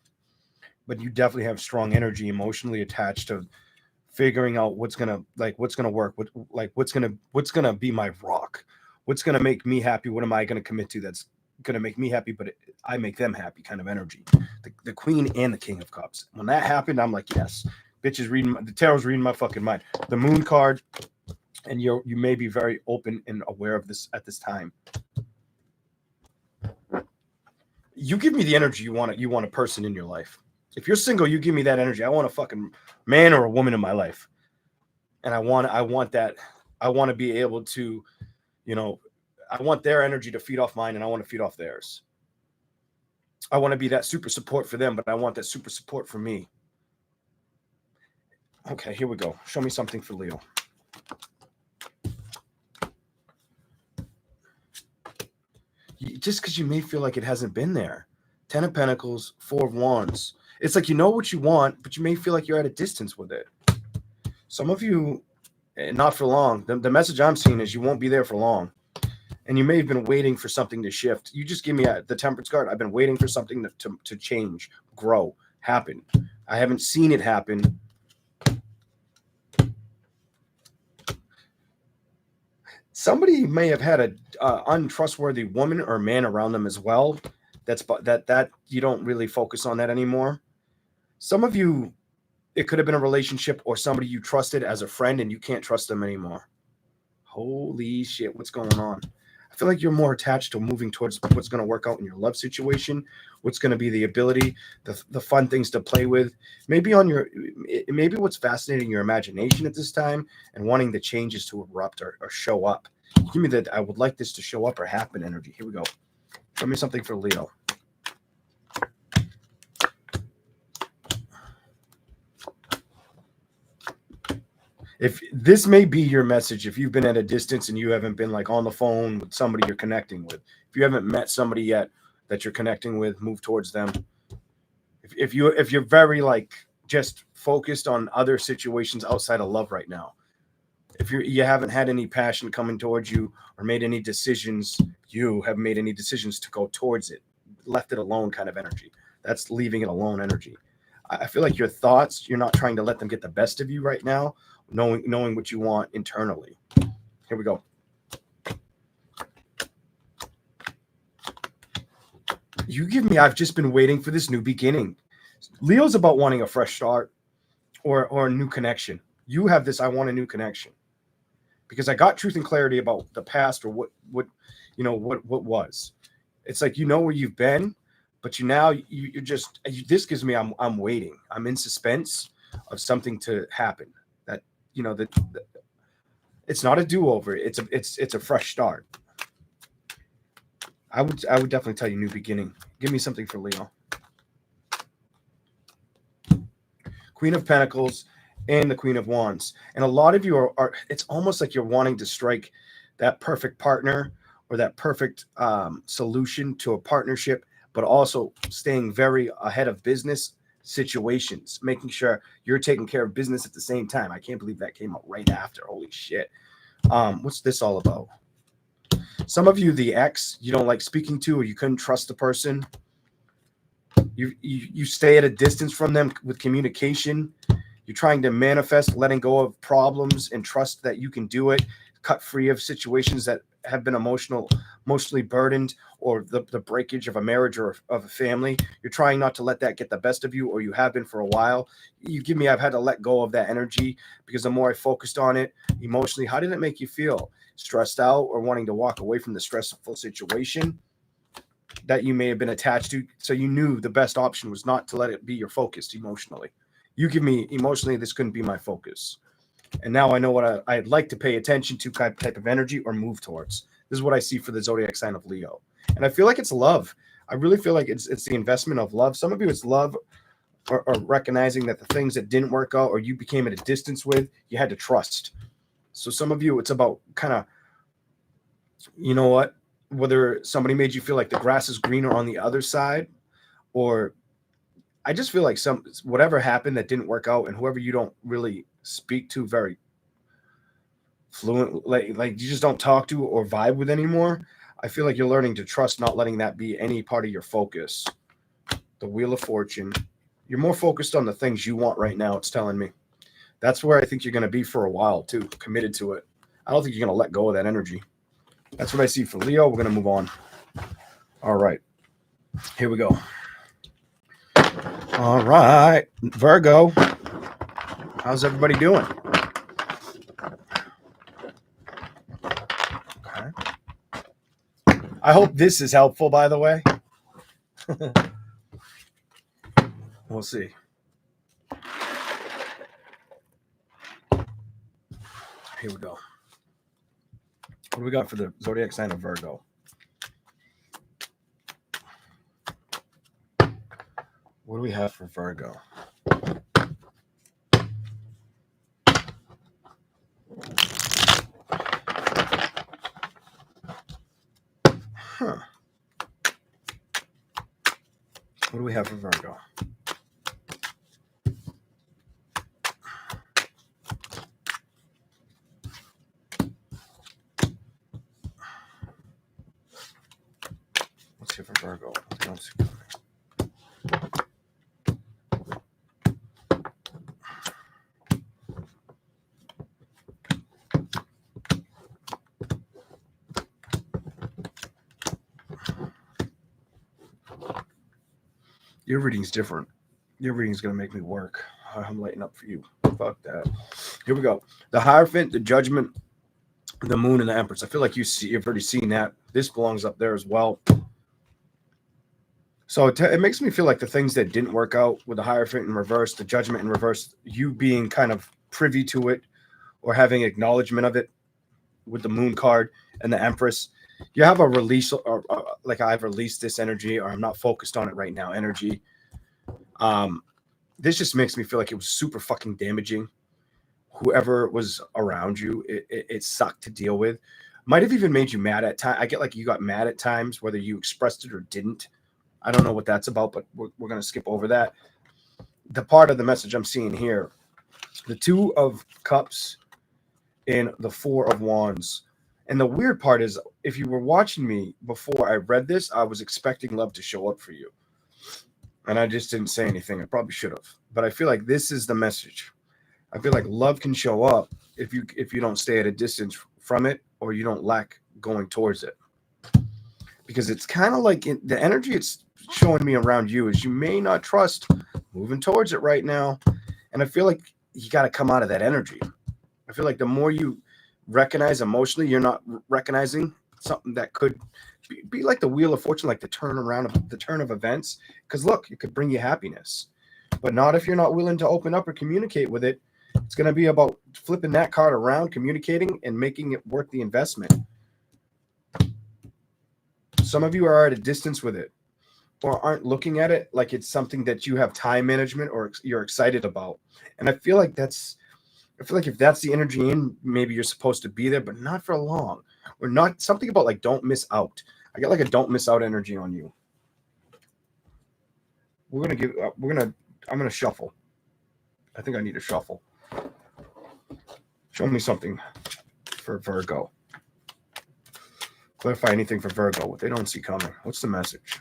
But you definitely have strong energy emotionally attached to figuring out what's gonna work, what's gonna be my rock, what's gonna make me happy, what am I gonna commit to that's gonna make me happy, but I make them happy kind of energy. The Queen and the King of Cups. When that happened, I'm like, yes, bitch is reading the tarot's reading my fucking mind. The Moon card, and you may be very open and aware of this at this time. You give me the energy you want a person in your life. If you're single, you give me that energy. I want a fucking man or a woman in my life. And I want that. I want to be able to, I want their energy to feed off mine and I want to feed off theirs. I want to be that super support for them, but I want that super support for me. Okay, here we go. Show me something for Leo. Just because you may feel like it hasn't been there. 10 of Pentacles, 4 of Wands. It's like you know what you want, but you may feel like you're at a distance with it. Some of you, not for long. The message I'm seeing is you won't be there for long. And you may have been waiting for something to shift. You just give me the Temperance card. I've been waiting for something to change, grow, happen. I haven't seen it happen. Somebody may have had an untrustworthy woman or man around them as well. That you don't really focus on that anymore. Some of you, it could have been a relationship or somebody you trusted as a friend and you can't trust them anymore. Holy shit, what's going on? I feel like you're more attached to moving towards what's going to work out in your love situation, what's going to be the ability, the fun things to play with. Maybe what's fascinating your imagination at this time and wanting the changes to erupt or show up. Give me that I would like this to show up or happen energy. Here we go. Show me something for Leo. If this may be your message, if you've been at a distance and you haven't been like on the phone with somebody you're connecting with, if you haven't met somebody yet that you're connecting with, move towards them. If you're very like just focused on other situations outside of love right now, if you haven't had any passion coming towards you or made any decisions, you haven't made any decisions to go towards it, left it alone kind of energy. That's leaving it alone energy. I feel like your thoughts, you're not trying to let them get the best of you right now, knowing what you want internally. Here we go. You give me, I've just been waiting for this new beginning. Leo's about wanting a fresh start or a new connection. You have this, I want a new connection. Because I got truth and clarity about the past or what was. It's like, where you've been, but you're just, this gives me, I'm waiting. I'm in suspense of something to happen. That, it's not a do-over. It's a fresh start. I would definitely tell you new beginning. Give me something for Leo. Queen of Pentacles and the Queen of Wands. And a lot of you are it's almost like you're wanting to strike that perfect partner or that perfect solution to a partnership, but also staying very ahead of business situations, making sure you're taking care of business at the same time. I can't believe that came out right after. Holy shit. What's this all about? Some of you, the ex you don't like speaking to, or you couldn't trust the person. You stay at a distance from them with communication. You're trying to manifest letting go of problems and trust that you can do it, cut free of situations that have been emotionally burdened, or the breakage of a marriage or of a family. You're trying not to let that get the best of you, or you have been for a while. I've had to let go of that energy because the more I focused on it emotionally, how did it make you feel? Stressed out or wanting to walk away from the stressful situation? that you may have been attached to. So you knew the best option was not to let it be your focus emotionally. You give me emotionally, this couldn't be my focus. And now I know what I'd like to pay attention to, type of energy or move towards. This is what I see for the zodiac sign of Leo. And I feel like it's love. I really feel like it's the investment of love. Some of you, it's love or recognizing that the things that didn't work out or you became at a distance with, you had to trust. So some of you, it's about kind of, you know what, whether somebody made you feel like the grass is greener on the other side, or I just feel like whatever happened that didn't work out, and whoever you don't really speak to very fluent, like you just don't talk to or vibe with anymore. I feel like you're learning to trust, not letting that be any part of your focus. The Wheel of Fortune. You're more focused on the things you want right now, it's telling me. That's where I think you're going to be for a while, too, committed to it. I don't think you're going to let go of that energy. That's what I see for Leo. We're going to move on. All right. Here we go. All right. Virgo. How's everybody doing? Okay. I hope this is helpful, by the way. We'll see. Here we go. What do we got for the zodiac sign of Virgo? What do we have for Virgo? Huh. What do we have for Virgo? Let's see for Virgo. Let's see. Your reading's different. Your reading's going to make me work. I'm lighting up for you. Fuck that. Here we go. The Hierophant, the Judgment, the Moon, and the Empress. I feel like you've already seen that. This belongs up there as well. So it makes me feel like the things that didn't work out with the Hierophant in reverse, the Judgment in reverse, you being kind of privy to it or having acknowledgement of it with the Moon card and the Empress. You have a release, or like I've released this energy, or I'm not focused on it right now energy. This just makes me feel like it was super fucking damaging. Whoever was around you, it sucked to deal with. Might have even made you mad at times. I get like you got mad at times, whether you expressed it or didn't. I don't know what that's about, but we're going to skip over that. The part of the message I'm seeing here, the Two of Cups and the Four of Wands. And the weird part is, if you were watching me before I read this, I was expecting love to show up for you. And I just didn't say anything. I probably should have. But I feel like this is the message. I feel like love can show up if you don't stay at a distance from it, or you don't lack going towards it. Because it's kind of like the energy it's showing me around you is you may not trust moving towards it right now. And I feel like you got to come out of that energy. I feel like the more you recognize emotionally, you're not recognizing something that could be like the Wheel of Fortune, like the turn of events. Because look, it could bring you happiness, but not if you're not willing to open up or communicate with it. It's going to be about flipping that card around, communicating, and making it worth the investment. Some of you are at a distance with it, or aren't looking at it like it's something that you have time management or you're excited about. And I feel like if that's the energy in, maybe you're supposed to be there, but not for long. Or not something about like don't miss out. I get like a don't miss out energy on you. I'm gonna shuffle. I think I need a shuffle. Show me something for Virgo. Clarify anything for Virgo, what they don't see coming. What's the message?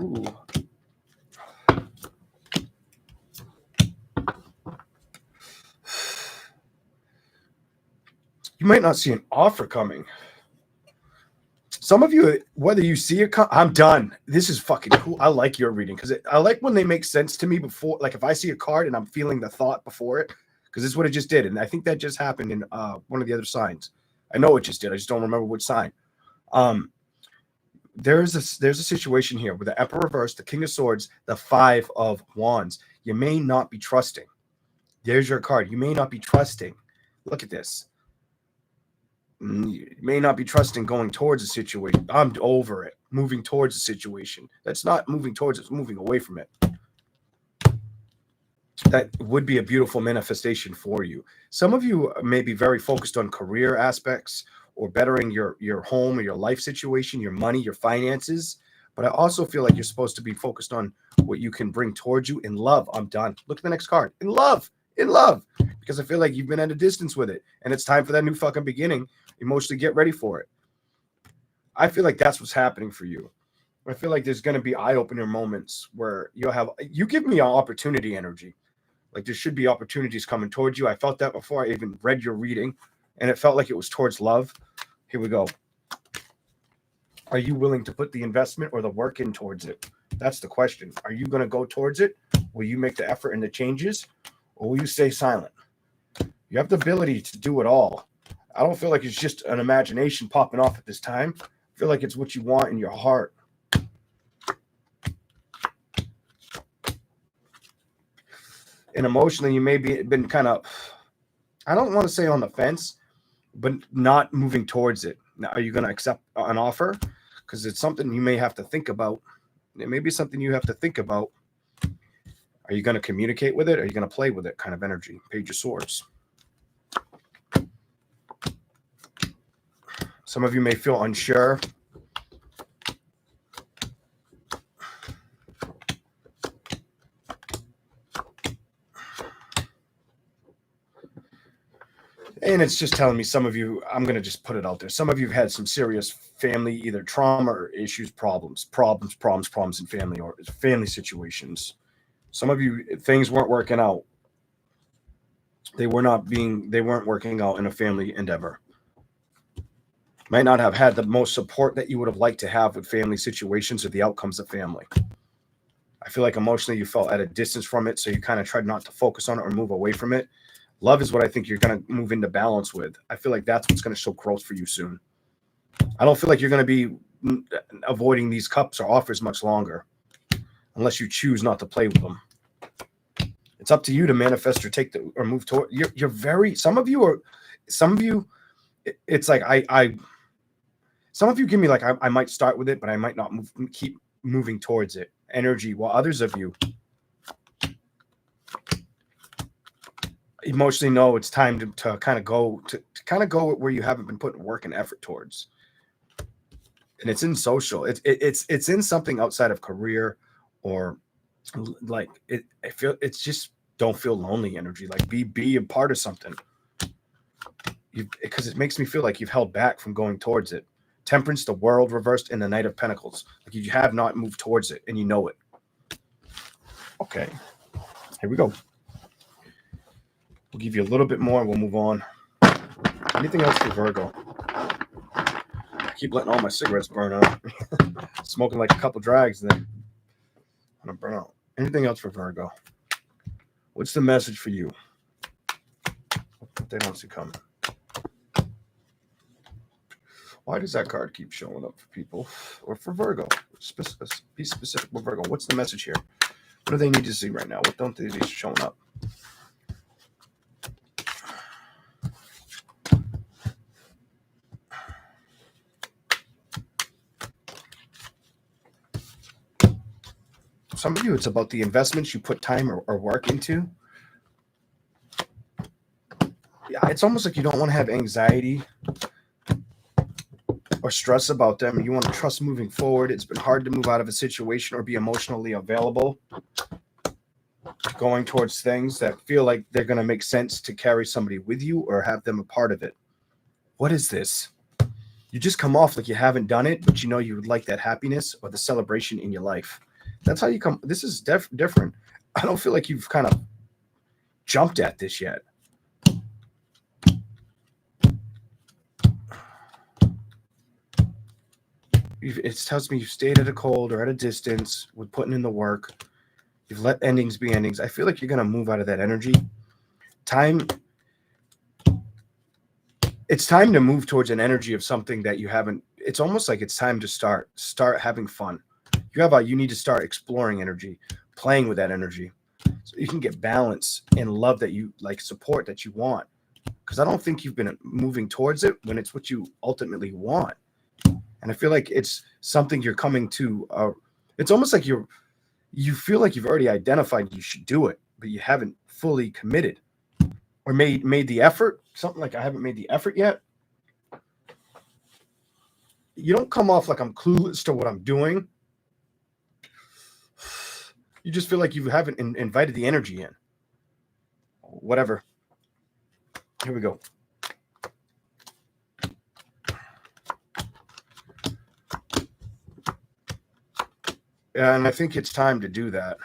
Ooh. You might not see an offer coming. Some of you, whether you see it, I'm done. This is fucking cool. I like your reading because I like when they make sense to me before. Like if I see a card and I'm feeling the thought before it, because this is what it just did. And I think that just happened in one of the other signs. I know it just did. I just don't remember which sign. There's a situation here with the Emperor reversed, the King of Swords, the Five of Wands. You may not be trusting. There's your card. You may not be trusting. Look at this. You may not be trusting going towards a situation. I'm over it. Moving towards a situation. That's not moving towards it. It's moving away from it. That would be a beautiful manifestation for you. Some of you may be very focused on career aspects or bettering your home or your life situation, your money, your finances. But I also feel like you're supposed to be focused on what you can bring towards you in love. I'm done. Look at the next card. In love. Because I feel like you've been at a distance with it. And it's time for that new fucking beginning. Emotionally get ready for it. I feel like that's what's happening for you. I feel like there's going to be eye-opener moments where you give me an opportunity energy. Like there should be opportunities coming towards you. I felt that before I even read your reading, and it felt like it was towards love. Here we go. Are you willing to put the investment or the work in towards it? That's the question. Are you going to go towards it? Will you make the effort and the changes, or will you stay silent? You have the ability to do it all. I don't feel like it's just an imagination popping off at this time. I feel like it's what you want in your heart. And emotionally, you may be been kind of, I don't want to say on the fence, but not moving towards it. Now, are you going to accept an offer? Because it's something you may have to think about. It may be something you have to think about. Are you going to communicate with it? Are you going to play with it? Kind of energy. Page of Swords. Some of you may feel unsure. And it's just telling me some of you, I'm going to just put it out there. Some of you have had some serious family, either trauma or issues, problems in family or family situations. Some of you, things weren't working out. They weren't working out in a family endeavor. Might not have had the most support that you would have liked to have with family situations or the outcomes of family. I feel like emotionally you felt at a distance from it, so you kind of tried not to focus on it or move away from it. Love is what I think you're going to move into balance with. I feel like that's what's going to show growth for you soon. I don't feel like you're going to be avoiding these cups or offers much longer unless you choose not to play with them. It's up to you to manifest or move toward. You're very, some of you, it's like some of you give me like, I might start with it, but I might not keep moving towards it energy, while others of you emotionally know it's time to kind of go where you haven't been putting work and effort towards. And it's in social. It's in something outside of career, or like it's just don't feel lonely energy. Like be a part of something. Because it makes me feel like you've held back from going towards it. Temperance, the World reversed, and the Knight of Pentacles. Like you have not moved towards it, and you know it. Okay, here we go. We'll give you a little bit more, and we'll move on. Anything else for Virgo? I keep letting all my cigarettes burn out. Smoking like a couple drags, and then I'm gonna burn out. Anything else for Virgo? What's the message for you? They don't see coming. Why does that card keep showing up for people or for Virgo? Be specific with Virgo. What's the message here? What do they need to see right now? What don't they need showing up? Some of you, it's about the investments you put time or work into. Yeah, it's almost like you don't want to have anxiety or stress about them. You want to trust moving forward. It's been hard to move out of a situation or be emotionally available, going towards things that feel like they're going to make sense to carry somebody with you or have them a part of it. What is this? You just come off like you haven't done it, but you know you would like that happiness or the celebration in your life. That's how you come. This is different. I don't feel like you've kind of jumped at this yet. It tells me you've stayed at a cold or at a distance with putting in the work. You've let endings be endings. I feel like you're going to move out of that energy. it's time to move towards an energy of something that you haven't. It's almost like it's time to start having fun. You need to start exploring energy, playing with that energy, so you can get balance and love that you like, support that you want. Because I don't think you've been moving towards it when it's what you ultimately want. And I feel like it's something you're coming to. It's almost like you feel like you've already identified you should do it, but you haven't fully committed or made the effort. Something like I haven't made the effort yet. You don't come off like I'm clueless to what I'm doing. You just feel like you haven't invited the energy in. Whatever. Here we go. And I think it's time to do that.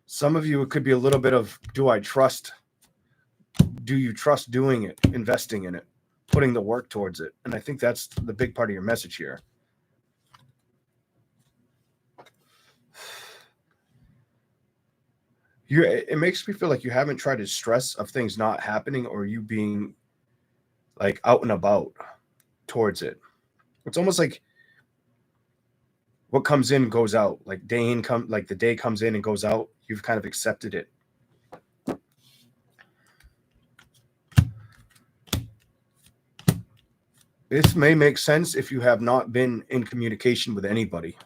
Some of you, it could be a little bit of, do you trust doing it, investing in it, putting the work towards it? And I think that's the big part of your message here. It makes me feel like you haven't tried to stress of things not happening or you being like out and about towards it. It's almost like what comes in goes out. Like the day comes in and goes out. You've kind of accepted it. This may make sense if you have not been in communication with anybody.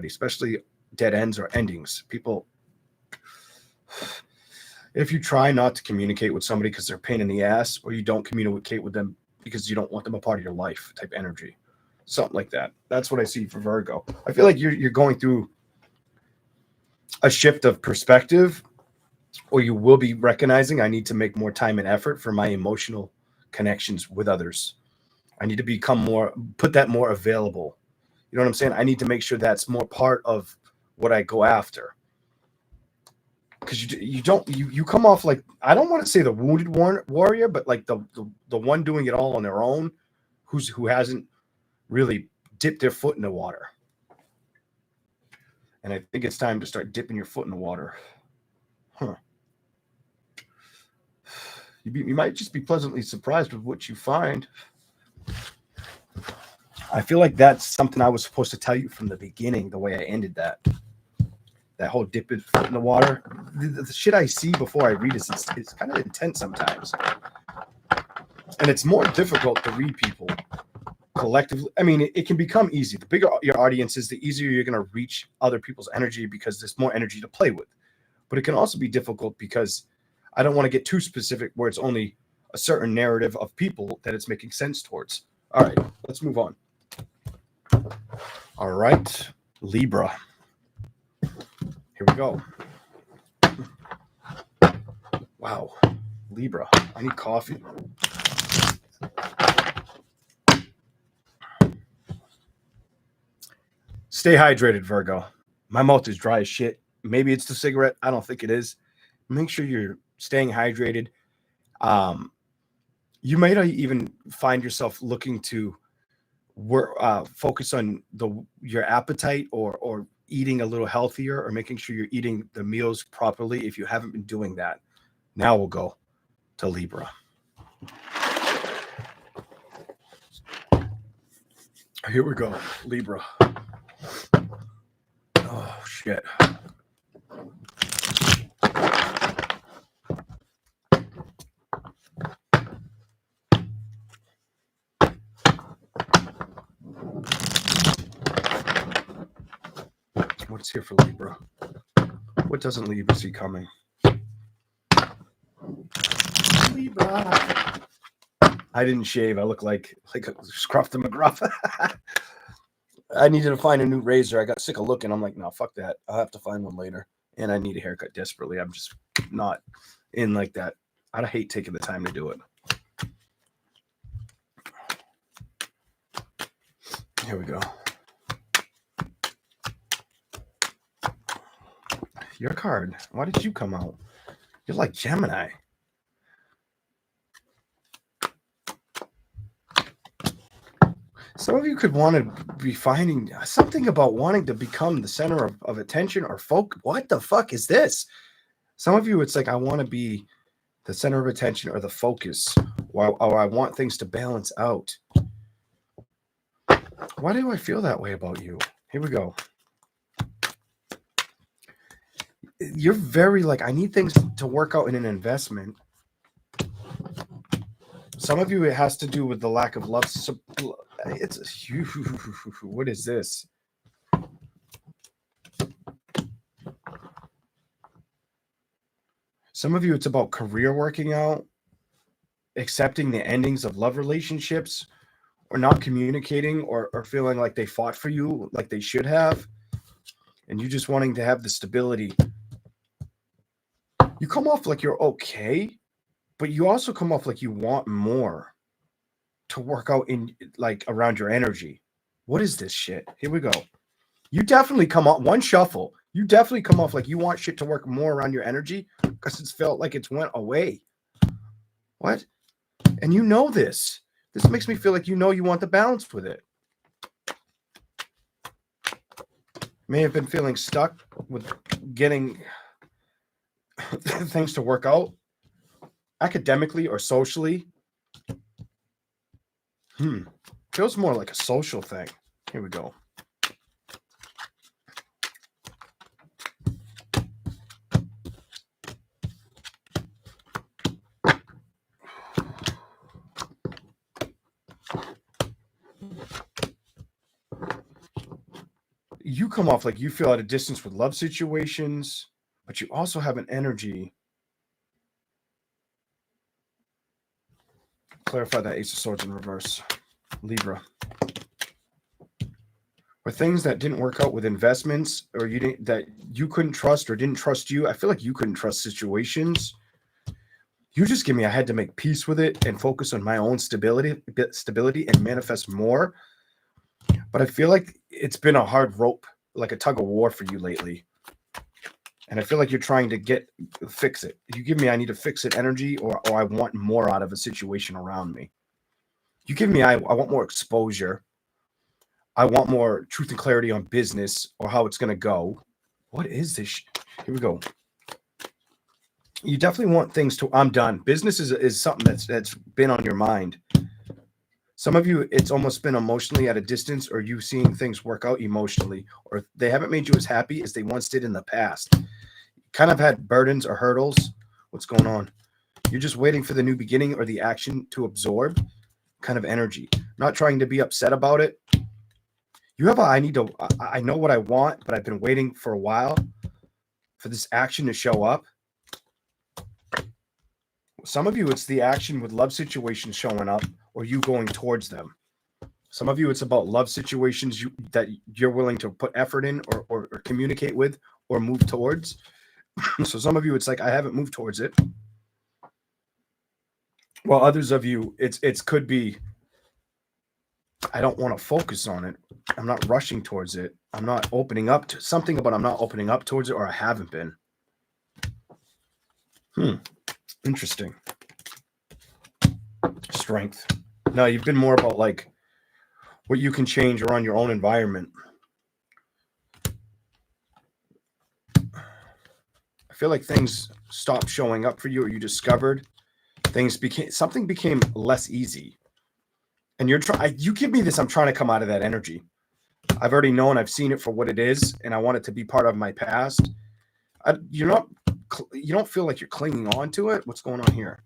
Especially dead ends or endings. People, if you try not to communicate with somebody because they're a pain in the ass, or you don't communicate with them because you don't want them a part of your life type energy, something like that. That's what I see for Virgo. I feel like you're going through a shift of perspective, or you will be recognizing I need to make more time and effort for my emotional connections with others. I need to put that more available. You know what I'm saying? I need to make sure that's more part of what I go after. Because you come off like, I don't want to say the wounded warrior, but like the one doing it all on their own, who hasn't really dipped their foot in the water. And I think it's time to start dipping your foot in the water. You might just be pleasantly surprised with what you find. I feel like that's something I was supposed to tell you from the beginning, the way I ended that whole dip it foot in the water. The shit I see before I read it's kind of intense sometimes. And it's more difficult to read people collectively. I mean, it can become easy. The bigger your audience is, the easier you're going to reach other people's energy because there's more energy to play with. But it can also be difficult because I don't want to get too specific where it's only a certain narrative of people that it's making sense towards. All right, let's move on. All right, Libra. Here we go. Wow, Libra. I need coffee. Stay hydrated, Virgo. My mouth is dry as shit. Maybe it's the cigarette. I don't think it is. Make sure you're staying hydrated. You might even find yourself looking to focus on your appetite or eating a little healthier, or making sure you're eating the meals properly if you haven't been doing that. Now we'll go to Libra. Here we go, Libra. Oh, shit. What's here for Libra? What doesn't Libra see coming? Libra. I didn't shave. I look like a Scruff the McGruff. I needed to find a new razor. I got sick of looking. I'm like, no, fuck that. I'll have to find one later. And I need a haircut desperately. I'm just not in like that. I'd hate taking the time to do it. Here we go. Your card. Why did you come out? You're like Gemini. Some of you could want to be finding something about wanting to become the center of attention or folk. What the fuck is this? Some of you, it's like, I want to be the center of attention or the focus, or I want things to balance out. Why do I feel that way about you? Here we go. You're very like, I need things to work out in an investment. Some of you, it has to do with the lack of love. It's what is this? Some of you, it's about career working out, accepting the endings of love relationships, or not communicating, or feeling like they fought for you like they should have, and you just wanting to have the stability. You come off like you're okay, but you also come off like you want more to work out in, like, around your energy. What is this shit? Here we go. You definitely come off one shuffle. You definitely come off like you want shit to work more around your energy because it's felt like it's went away. What? And you know this. This makes me feel like you know you want the balance with it. May have been feeling stuck with getting things to work out academically or socially. Feels more like a social thing. Here we go. You come off like you feel at a distance with love situations, but you also have an energy. Clarify that Ace of Swords in reverse. Libra. Or things that didn't work out with investments, or that you couldn't trust or didn't trust you. I feel like you couldn't trust situations. You just give me, I had to make peace with it and focus on my own stability and manifest more. But I feel like it's been a hard rope, like a tug of war for you lately. And I feel like you're trying to fix it. You give me, I need to fix it energy, or I want more out of a situation around me. You give me, I want more exposure. I want more truth and clarity on business or how it's going to go. What is this? Here we go. You definitely want things to, I'm done. Business is something that's been on your mind. Some of you, it's almost been emotionally at a distance, or you seeing things work out emotionally, or they haven't made you as happy as they once did in the past. You kind of had burdens or hurdles. What's going on? You're just waiting for the new beginning or the action to absorb kind of energy. Not trying to be upset about it. You have I know what I want, but I've been waiting for a while for this action to show up. Some of you, it's the action with love situations showing up, or you going towards them. Some of you, it's about love situations that you're willing to put effort in, or communicate with, or move towards. So some of you, it's like, I haven't moved towards it. While others of you, it could be, I don't want to focus on it. I'm not rushing towards it. I'm not opening up to something, but I'm not opening up towards it, or I haven't been. Interesting. Strength. No, you've been more about like what you can change around your own environment. I feel like things stopped showing up for you, or you discovered something became less easy. And you give me this, I'm trying to come out of that energy. I've already known, I've seen it for what it is, and I want it to be part of my past. You don't feel like you're clinging on to it. What's going on here?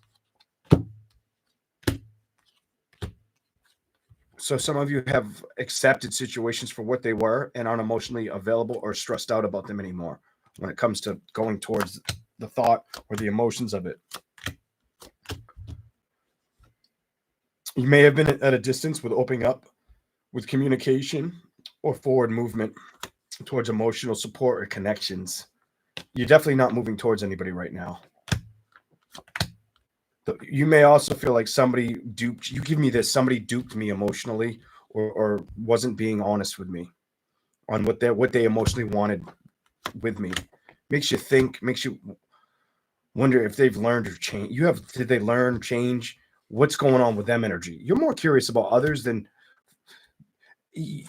So some of you have accepted situations for what they were and aren't emotionally available or stressed out about them anymore when it comes to going towards the thought or the emotions of it. You may have been at a distance with opening up, with communication or forward movement towards emotional support or connections. You're definitely not moving towards anybody right now. You may also feel like somebody duped. You give me this, somebody duped me emotionally, or wasn't being honest with me on what they emotionally wanted with me. Makes you think, makes you wonder if they've learned or changed. Did they learn, change? What's going on with them energy? You're more curious about others than,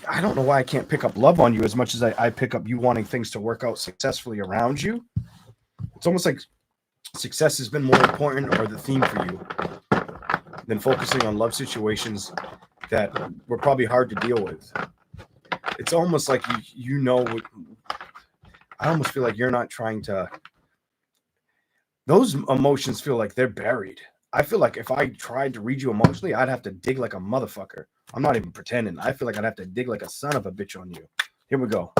I don't know why I can't pick up love on you as much as I pick up you wanting things to work out successfully around you. It's almost like Success has been more important, or the theme for you, than focusing on love situations that were probably hard to deal with. It's almost like you know. I almost feel like you're not trying to. Those emotions feel like they're buried. I feel like if I tried to read you emotionally, I'd have to dig like a motherfucker. I'm not even pretending. I feel like I'd have to dig like a son of a bitch on you. Here we go.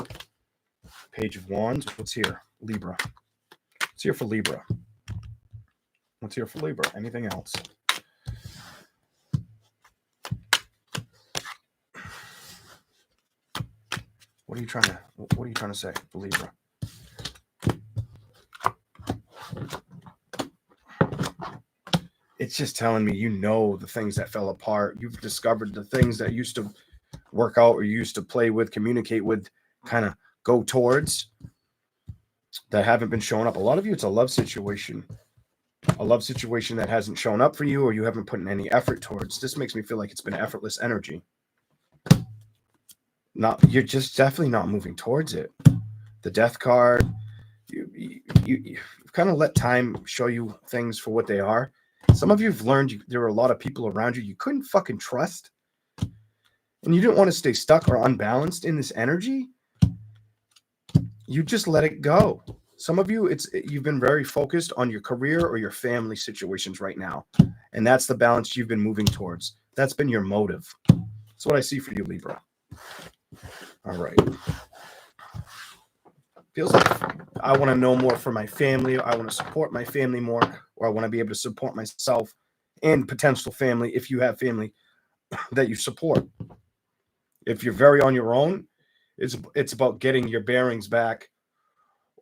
Page of Wands. What's here? Libra. What's here for Libra? What's here for Libra? Anything else? What are you trying to say for Libra? It's just telling me, you know, the things that fell apart. You've discovered the things that used to work out or you used to play with, communicate with, kind of go towards, that haven't been showing up. A lot of you, it's a love situation that hasn't shown up for you, or you haven't put in any effort towards. This makes me feel like it's been effortless energy. You're just definitely not moving towards it. The Death card, you kind of let time show you things for what they are. Some of you have learned there are a lot of people around you you couldn't fucking trust, and you didn't want to stay stuck or unbalanced in this energy. You just let it go. Some of you, you've been very focused on your career or your family situations right now, and that's the balance you've been moving towards. That's been your motive. That's what I see for you, Libra. All right. Feels like I want to know more for my family. I want to support my family more, or I want to be able to support myself and potential family if you have family that you support. If you're very on your own, it's about getting your bearings back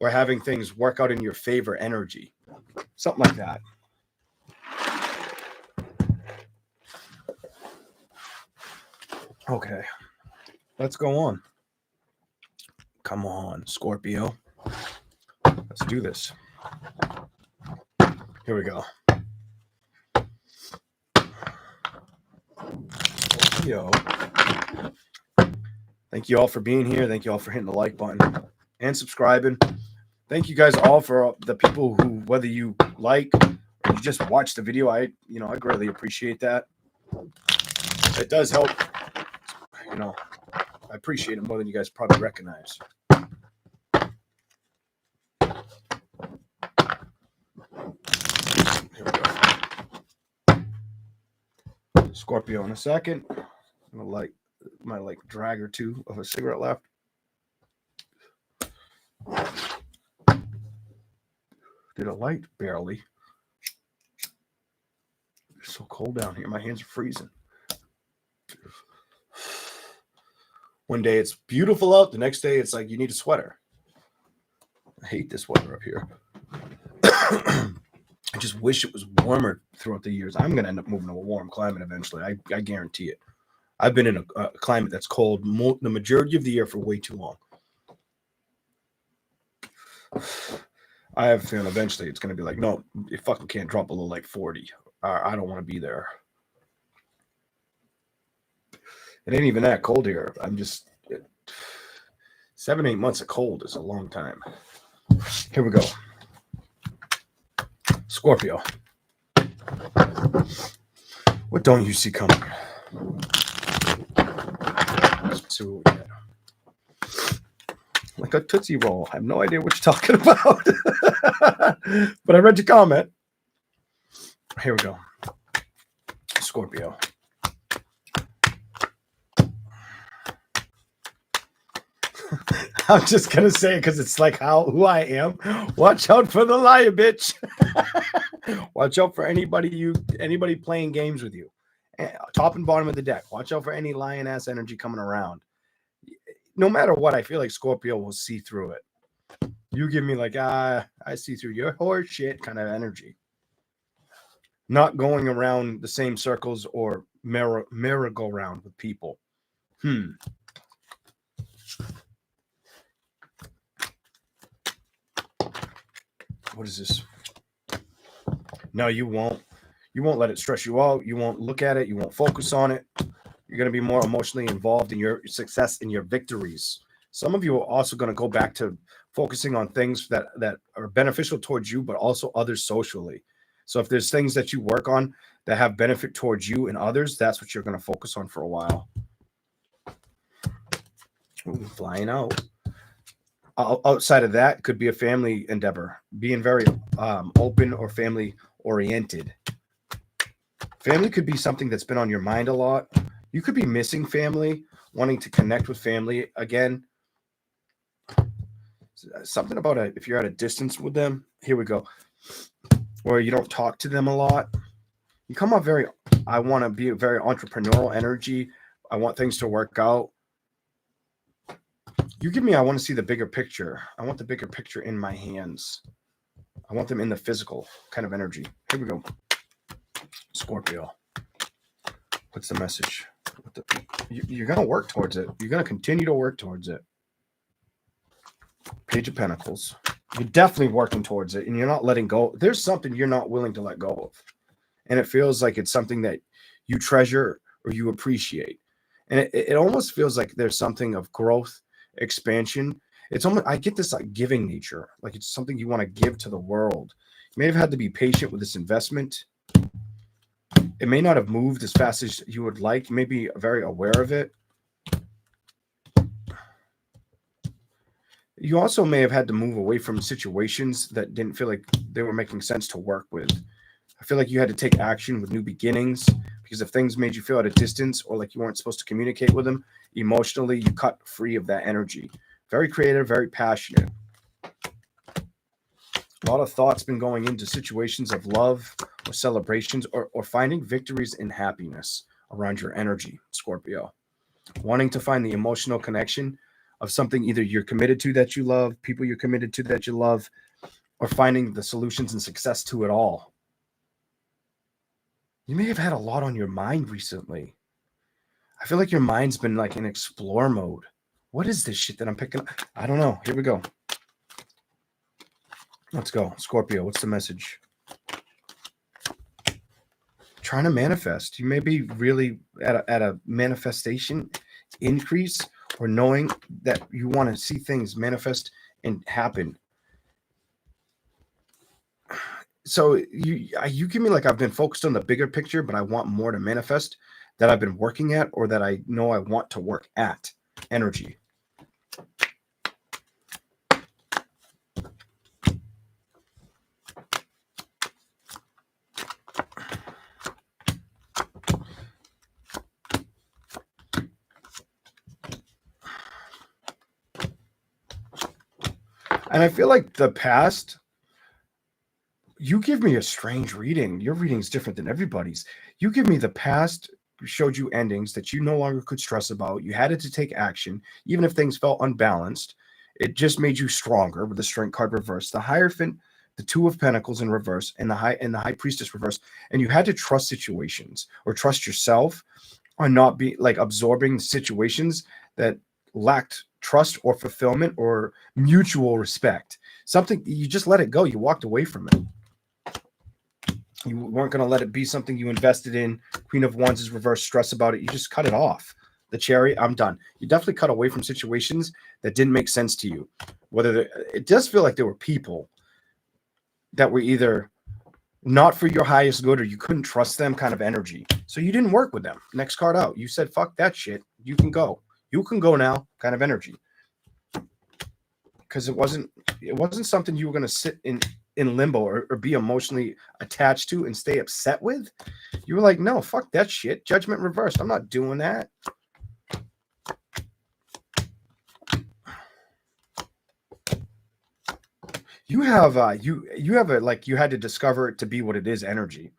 or having things work out in your favor energy. Something like that. Okay. Let's go on. Come on, Scorpio. Let's do this. Here we go. Scorpio. Thank you all for being here. Thank you all for hitting the like button and subscribing. Thank you guys all for the people who, whether you like or you just watch the video, I greatly appreciate that. It does help. I appreciate it more than you guys probably recognize. Here we go. Scorpio in a second. I'm gonna light my drag or two of a cigarette left. Did it light? Barely. It's so cold down here. My hands are freezing. One day it's beautiful out. The next day it's like you need a sweater. I hate this weather up here. I just wish it was warmer throughout the years. I'm going to end up moving to a warm climate eventually. I guarantee it. I've been in a climate that's cold the majority of the year for way too long. I have a feeling eventually it's going to be like, no, it fucking can't drop below like 40. I don't want to be there. It ain't even that cold here. 7-8 months of cold is a long time. Here we go. Scorpio. What don't you see coming? Let's see what we got. Like a Tootsie Roll. I have no idea what you're talking about. But I read your comment. Here we go. Scorpio. I'm just going to say it because it's like who I am. Watch out for the liar, bitch. Watch out for anybody playing games with you. Top and bottom of the deck. Watch out for any lion ass energy coming around. No matter what, I feel like Scorpio will see through it. You give me I see through your horse shit kind of energy. Not going around the same circles or merry-go-round with people. What is this? No, you won't. You won't let it stress you out. You won't look at it. You won't focus on it. You're going to be more emotionally involved in your success and your victories. Some of you are also going to go back to focusing on things that are beneficial towards you, but also others socially. So if there's things that you work on that have benefit towards you and others, that's what you're going to focus on for a while. Ooh, flying out. Outside of that, could be a family endeavor, being very open or family oriented. Family could be something that's been on your mind a lot. You could be missing family, wanting to connect with family again. Something about if you're at a distance with them, here we go, or you don't talk to them a lot. You come off very, I want to be a very entrepreneurial energy. I want things to work out. You give me, I want to see the bigger picture. I want the bigger picture in my hands. I want them in the physical kind of energy. Here we go. Scorpio. What's the message? You're going to work towards it. You're going to continue to work towards it. Page of Pentacles. You're definitely working towards it, and you're not letting go. There's something you're not willing to let go of. And it feels like it's something that you treasure or you appreciate. And it almost feels like there's something of growth, expansion. It's almost, I get this like giving nature, like it's something you want to give to the world. You may have had to be patient with this investment. It may not have moved as fast as you would like. You may be very aware of it. You also may have had to move away from situations that didn't feel like they were making sense to work with. I feel like you had to take action with new beginnings, because if things made you feel at a distance or like you weren't supposed to communicate with them emotionally, you cut free of that energy. Very creative, very passionate. A lot of thoughts been going into situations of love or celebrations or finding victories in happiness around your energy, Scorpio. Wanting to find the emotional connection of something either you're committed to that you love, people you're committed to that you love, or finding the solutions and success to it all. You may have had a lot on your mind recently. I feel like your mind's been like in explore mode. What is this shit that I'm picking up? I don't know. Here we go. Let's go. Scorpio, what's the message? Trying to manifest. You may be really at a manifestation increase, or knowing that you want to see things manifest and happen. So you give me like I've been focused on the bigger picture, but I want more to manifest that I've been working at, or that I know I want to work at energy. And I feel like the past, you give me a strange reading. Your reading is different than everybody's. You give me the past, showed you endings that you no longer could stress about. You had to take action, even if things felt unbalanced. It just made you stronger with the Strength card reverse, the Hierophant, the Two of Pentacles in reverse, and the High Priestess reverse. And you had to trust situations or trust yourself, or not be like absorbing situations that lacked trust or fulfillment or mutual respect. Something you just let it go. You walked away from it. You weren't going to let it be something you invested in. Queen of Wands is reverse, stress about it. You just cut it off. The Chariot, I'm done. You definitely cut away from situations that didn't make sense to you. It does feel like there were people that were either not for your highest good or you couldn't trust them kind of energy. So you didn't work with them. Next card out. You said, fuck that shit. You can go. You can go now kind of energy. Because it wasn't something you were going to sit in limbo or be emotionally attached to and stay upset with. You were like, no, fuck that shit. Judgment reversed. I'm not doing that. You have you had to discover it to be what it is energy.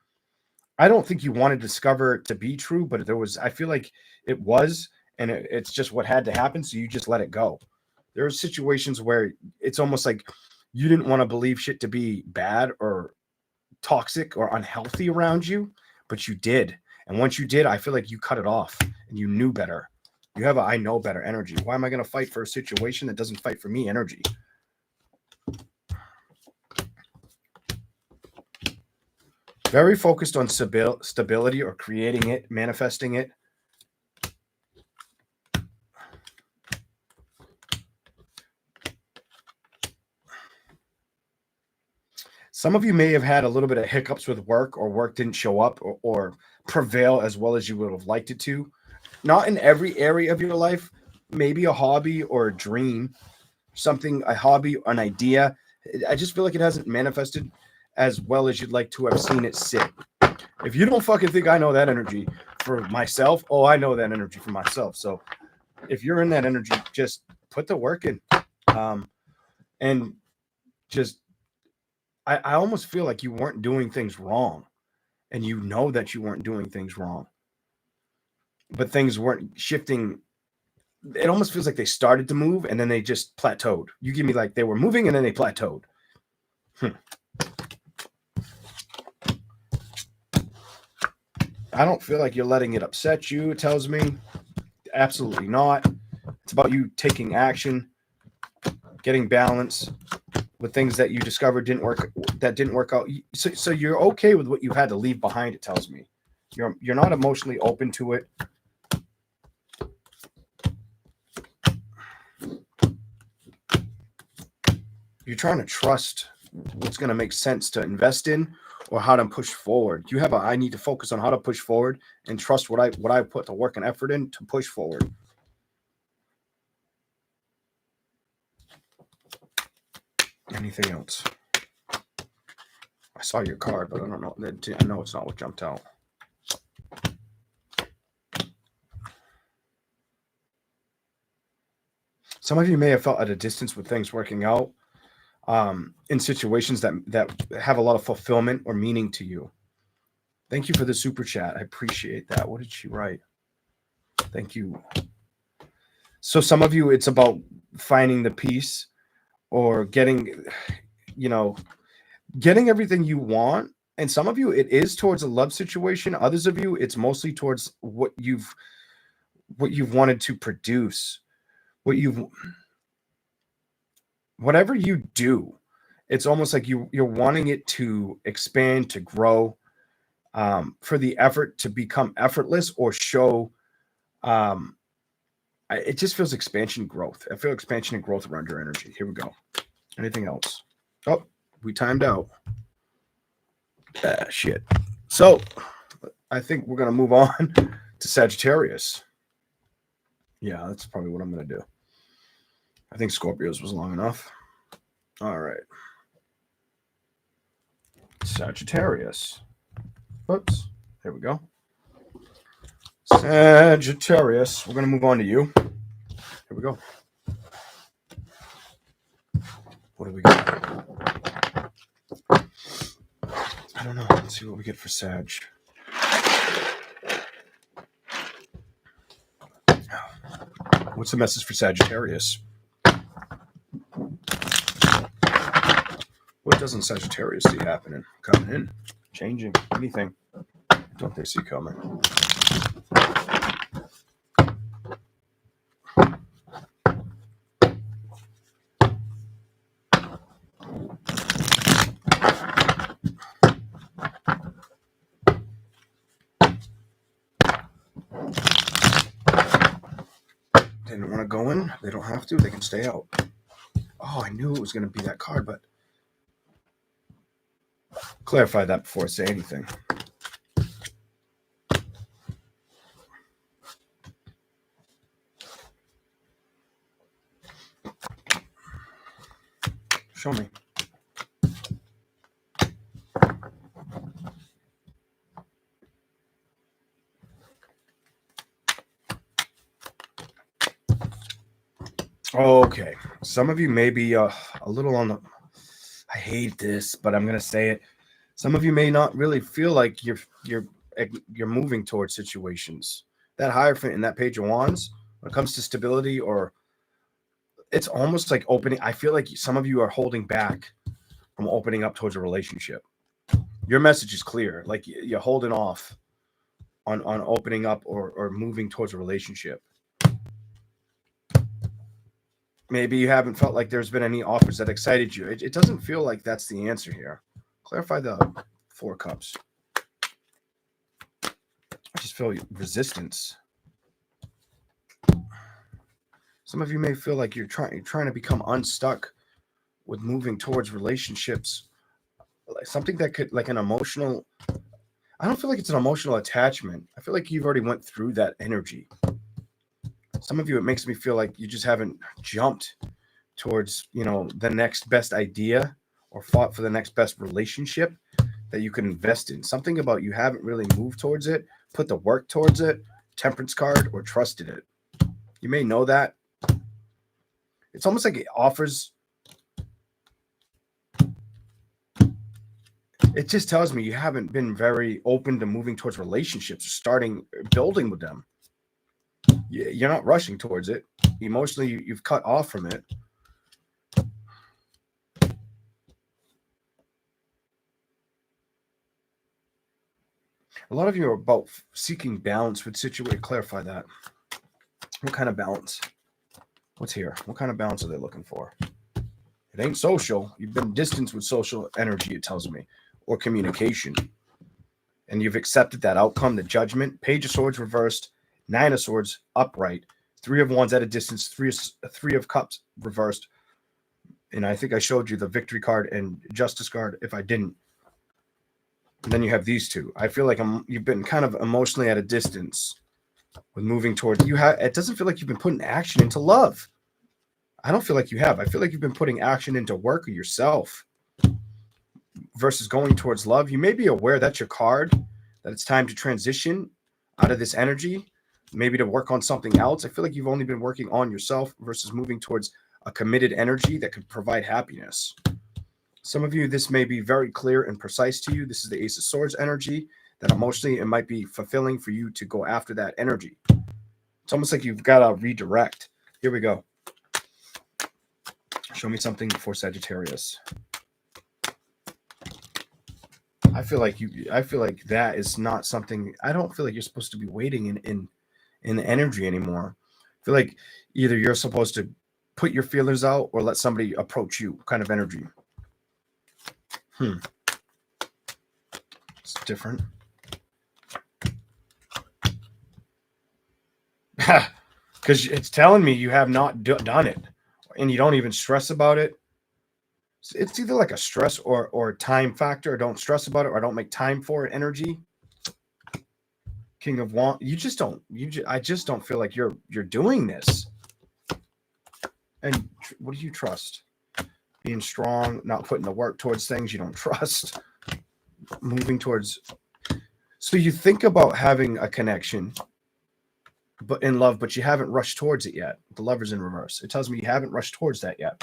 I don't think you wanted to discover it to be true, but I feel like it was, and it's just what had to happen. So you just let it go. There are situations where it's almost like you didn't want to believe shit to be bad or toxic or unhealthy around you, but you did. And once you did, I feel like you cut it off and you knew better. You have I know better energy. Why am I going to fight for a situation that doesn't fight for me energy? Very focused on stability or creating it, manifesting it. Some of you may have had a little bit of hiccups with work, or work didn't show up or prevail as well as you would have liked it to. Not in every area of your life, maybe a hobby or a dream, something, a hobby, an idea. I just feel like it hasn't manifested as well as you'd like to have seen it sit. If you don't fucking think I know that energy for myself, oh, I know that energy for myself. So if you're in that energy, just put the work in. And just, I almost feel like you weren't doing things wrong. And you know that you weren't doing things wrong. But things weren't shifting. It almost feels like they started to move and then they just plateaued. You give me like they were moving and then they plateaued. I don't feel like you're letting it upset you, it tells me. Absolutely not. It's about you taking action, getting balance with things that you discovered didn't work out. So you're okay with what you had to leave behind, it tells me. You're not emotionally open to it. You're trying to trust what's going to make sense to invest in or how to push forward. You have I need to focus on how to push forward and trust what I put the work and effort in to push forward. Anything else? I saw your card, but I don't know. I know it's not what jumped out. Some of you may have felt at a distance with things working out. In situations that have a lot of fulfillment or meaning to you. Thank you for the super chat. I appreciate that. What did she write? Thank you. So some of you, it's about finding the peace or getting everything you want. And some of you, it is towards a love situation. Others of you, it's mostly towards what you've wanted to produce, whatever you do. It's almost like you're wanting it to expand, to grow, for the effort to become effortless or show. It just feels expansion, growth. I feel expansion and growth around your energy. Here we go. Anything else? Oh, we timed out. Shit. So I think we're going to move on to Sagittarius. Yeah, that's probably what I'm going to do. I think Scorpios was long enough. All right. Sagittarius. Oops. There we go. Sagittarius. We're going to move on to you. Here we go. What do we got? I don't know. Let's see what we get for Sag. What's the message for Sagittarius? What doesn't Sagittarius see happening? Coming in, changing, anything? Don't they see coming? They didn't want to go in. They don't have to. They can stay out. Oh, I knew it was going to be that card, but clarify that before I say anything. Show me. Okay. Some of you may be a little on the... I hate this, but I'm going to say it. Some of you may not really feel like you're moving towards situations. That Hierophant in that Page of Wands, when it comes to stability, or it's almost like opening. I feel like some of you are holding back from opening up towards a relationship. Your message is clear. Like you're holding off on opening up or moving towards a relationship. Maybe you haven't felt like there's been any offers that excited you. It doesn't feel like that's the answer here. Clarify the Four Cups. I just feel resistance. Some of you may feel like you're trying to become unstuck with moving towards relationships something that could, like an emotional, I don't feel like it's an emotional attachment. I feel like you've already went through that energy. Some of you, it makes me feel like you just haven't jumped towards, the next best idea or fought for the next best relationship that you could invest in. Something about you haven't really moved towards it, put the work towards it, temperance card, or trusted it. You may know that. It's almost like it offers, it just tells me you haven't been very open to moving towards relationships, starting building with them. You're not rushing towards it. Emotionally, you've cut off from it. A lot of you are about seeking balance with situation. Clarify that. What kind of balance? What's here? What kind of balance are they looking for? It ain't social. You've been distanced with social energy, it tells me, or communication. And you've accepted that outcome, the judgment. Page of Swords reversed, Nine of Swords upright, Three of Wands at a distance, Three of Cups reversed. And I think I showed you the Victory card and Justice card if I didn't. And then you have these two. I feel like you've been kind of emotionally at a distance with moving towards you. It doesn't feel like you've been putting action into love. I don't feel like you have. I feel like you've been putting action into work or yourself versus going towards love. You may be aware that's your card, that it's time to transition out of this energy, maybe to work on something else. I feel like you've only been working on yourself versus moving towards a committed energy that could provide happiness. Some of you, this may be very clear and precise to you. This is the Ace of Swords energy, that emotionally it might be fulfilling for you to go after that energy. It's almost like you've got to redirect. Here we go. Show me something for Sagittarius. I feel like that is not something. I don't feel like you're supposed to be waiting in the energy anymore. I feel like either you're supposed to put your feelers out or let somebody approach you, kind of energy. It's different. Because it's telling me you have not done it, and you don't even stress about it. It's either like a stress or time factor, or don't stress about it, or don't make time for it energy. King of Wands, I just don't feel like you're doing this. And what do you trust? Being strong, not putting the work towards things you don't trust, moving towards. So you think about having a connection, but in love, but you haven't rushed towards it yet. The Lover's in reverse. It tells me you haven't rushed towards that yet,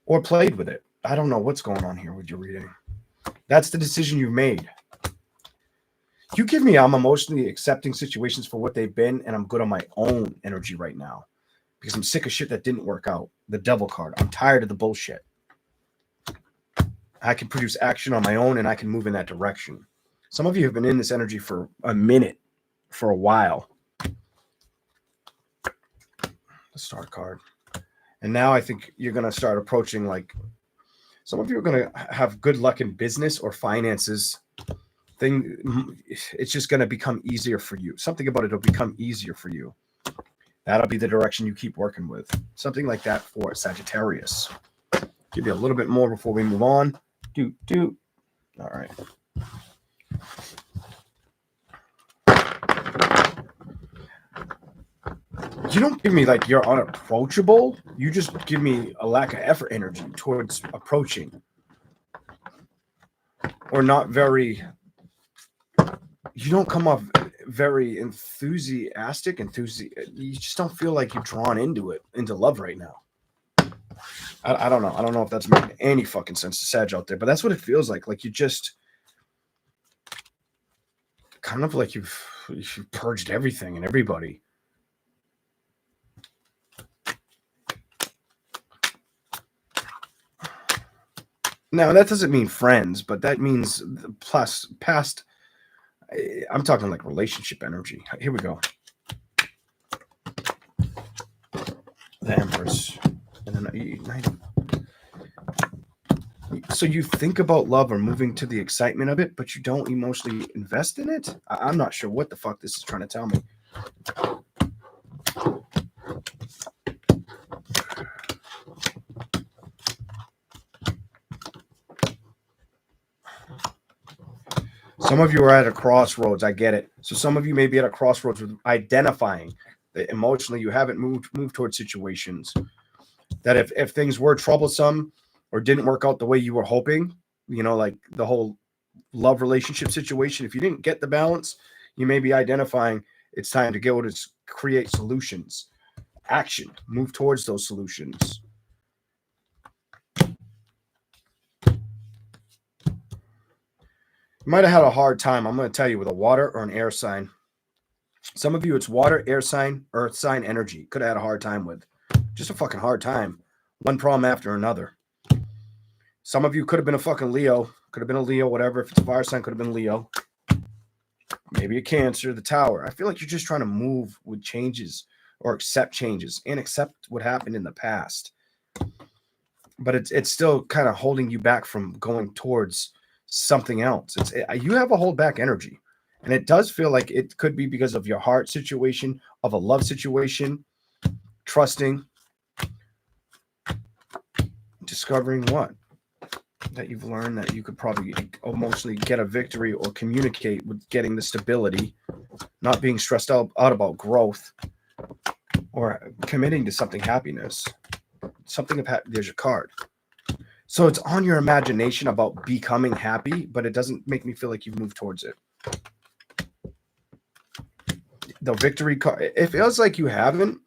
or played with it. I don't know what's going on here with your reading. That's the decision you've made. You give me, I'm emotionally accepting situations for what they've been, and I'm good on my own energy right now because I'm sick of shit that didn't work out. The Devil card. I'm tired of the bullshit. I can produce action on my own, and I can move in that direction. Some of you have been in this energy for a minute, for a while. The Star card. And now I think you're going to start approaching, like, some of you are going to have good luck in business or finances. It's just going to become easier for you. Something about it will become easier for you. That'll be the direction you keep working with. Something like that for Sagittarius. Give you a little bit more before we move on. All right. You don't give me like you're unapproachable. You just give me a lack of effort energy towards approaching. Or not very. You don't come off very enthusiastic. You just don't feel like you're drawn into love right now. I don't know. I don't know if that's making any fucking sense to Sag out there, but that's what it feels like. Like you just kind of like you've purged everything and everybody. Now, that doesn't mean friends, but that means past. I'm talking like relationship energy. Here we go. The Empress. And then so you think about love or moving to the excitement of it, but you don't emotionally invest in it? I'm not sure what the fuck this is trying to tell me. Some of you are at a crossroads. I get it. So some of you may be at a crossroads with identifying that emotionally you haven't moved towards situations. That if things were troublesome or didn't work out the way you were hoping, like the whole love relationship situation, if you didn't get the balance, you may be identifying it's time to go to create solutions, action, move towards those solutions. You might have had a hard time, I'm going to tell you, with a water or an air sign. Some of you, it's water, air sign, earth sign energy. Could have had a hard time with. Just a fucking hard time. One problem after another. Some of you could have been a fucking Leo. Could have been a Leo, whatever. If it's a fire sign, could have been Leo. Maybe a Cancer, the Tower. I feel like you're just trying to move with changes or accept changes and accept what happened in the past. But it's still kind of holding you back from going towards something else. You have a hold back energy. And it does feel like it could be because of your heart situation, of a love situation, trusting, discovering what? That you've learned that you could probably emotionally get a victory or communicate with getting the stability, not being stressed out about growth or committing to something, happiness. Something of there's your card. So it's on your imagination about becoming happy, but it doesn't make me feel like you've moved towards it. The victory card, it feels like you haven't.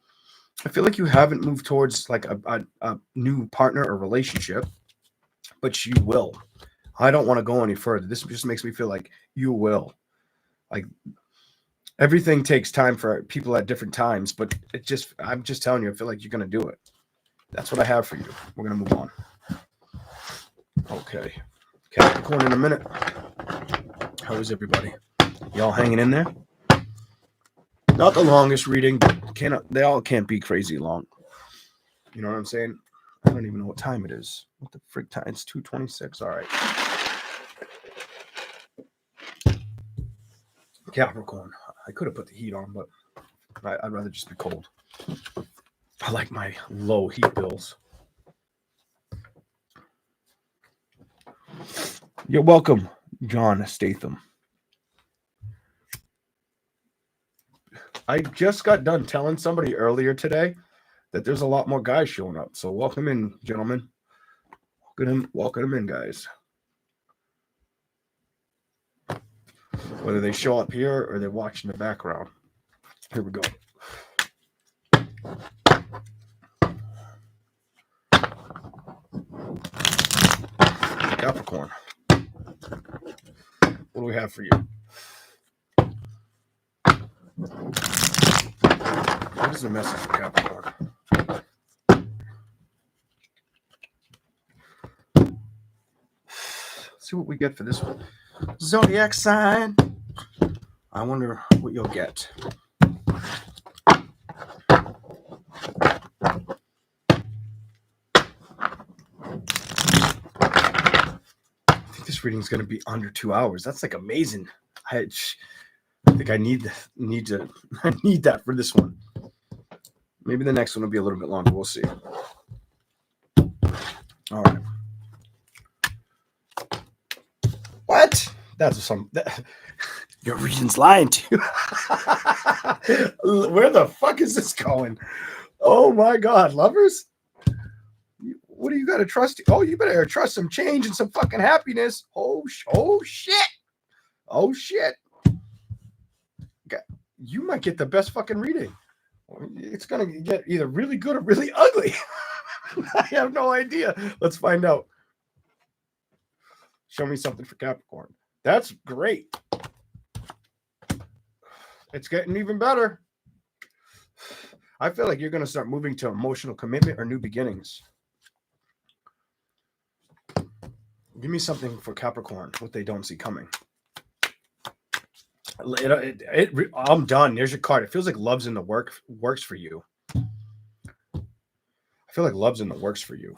I feel like you haven't moved towards like a new partner or relationship, but you will. I don't want to go any further. This just makes me feel like you will. Like everything takes time for people at different times, but I'm just telling you, I feel like you're going to do it. That's what I have for you. We're going to move on. Okay. Capricorn in a minute. How is everybody? Y'all hanging in there? Not the longest reading, but they all can't be crazy long. You know what I'm saying? I don't even know what time it is. What the frick time? It's 2:26. All right. Capricorn. I could have put the heat on, but I'd rather just be cold. I like my low heat bills. You're welcome, John Statham. I just got done telling somebody earlier today that there's a lot more guys showing up. So welcome in, gentlemen. Welcome them in, guys. Whether they show up here or they're watching the background. Here we go. Capricorn. What do we have for you? What is the message for Capricorn? Let's see what we get for this one. Zodiac sign. I wonder what you'll get. I think this reading is going to be under 2 hours. That's like amazing. I think I need that for this one. Maybe the next one will be a little bit longer. We'll see. All right. What? Your reading's lying to you. Where the fuck is this going? Oh my God, lovers. What do you got to trust? Oh, you better trust some change and some fucking happiness. Oh shit. Oh shit. Okay. You might get the best fucking reading. It's going to get either really good or really ugly. I have no idea. Let's find out. Show me something for Capricorn. That's great. It's getting even better. I feel like you're going to start moving to emotional commitment or new beginnings. Give me something for Capricorn, what they don't see coming. I'm done. There's your card. It feels like love's in the works for you. I feel like love's in the works for you.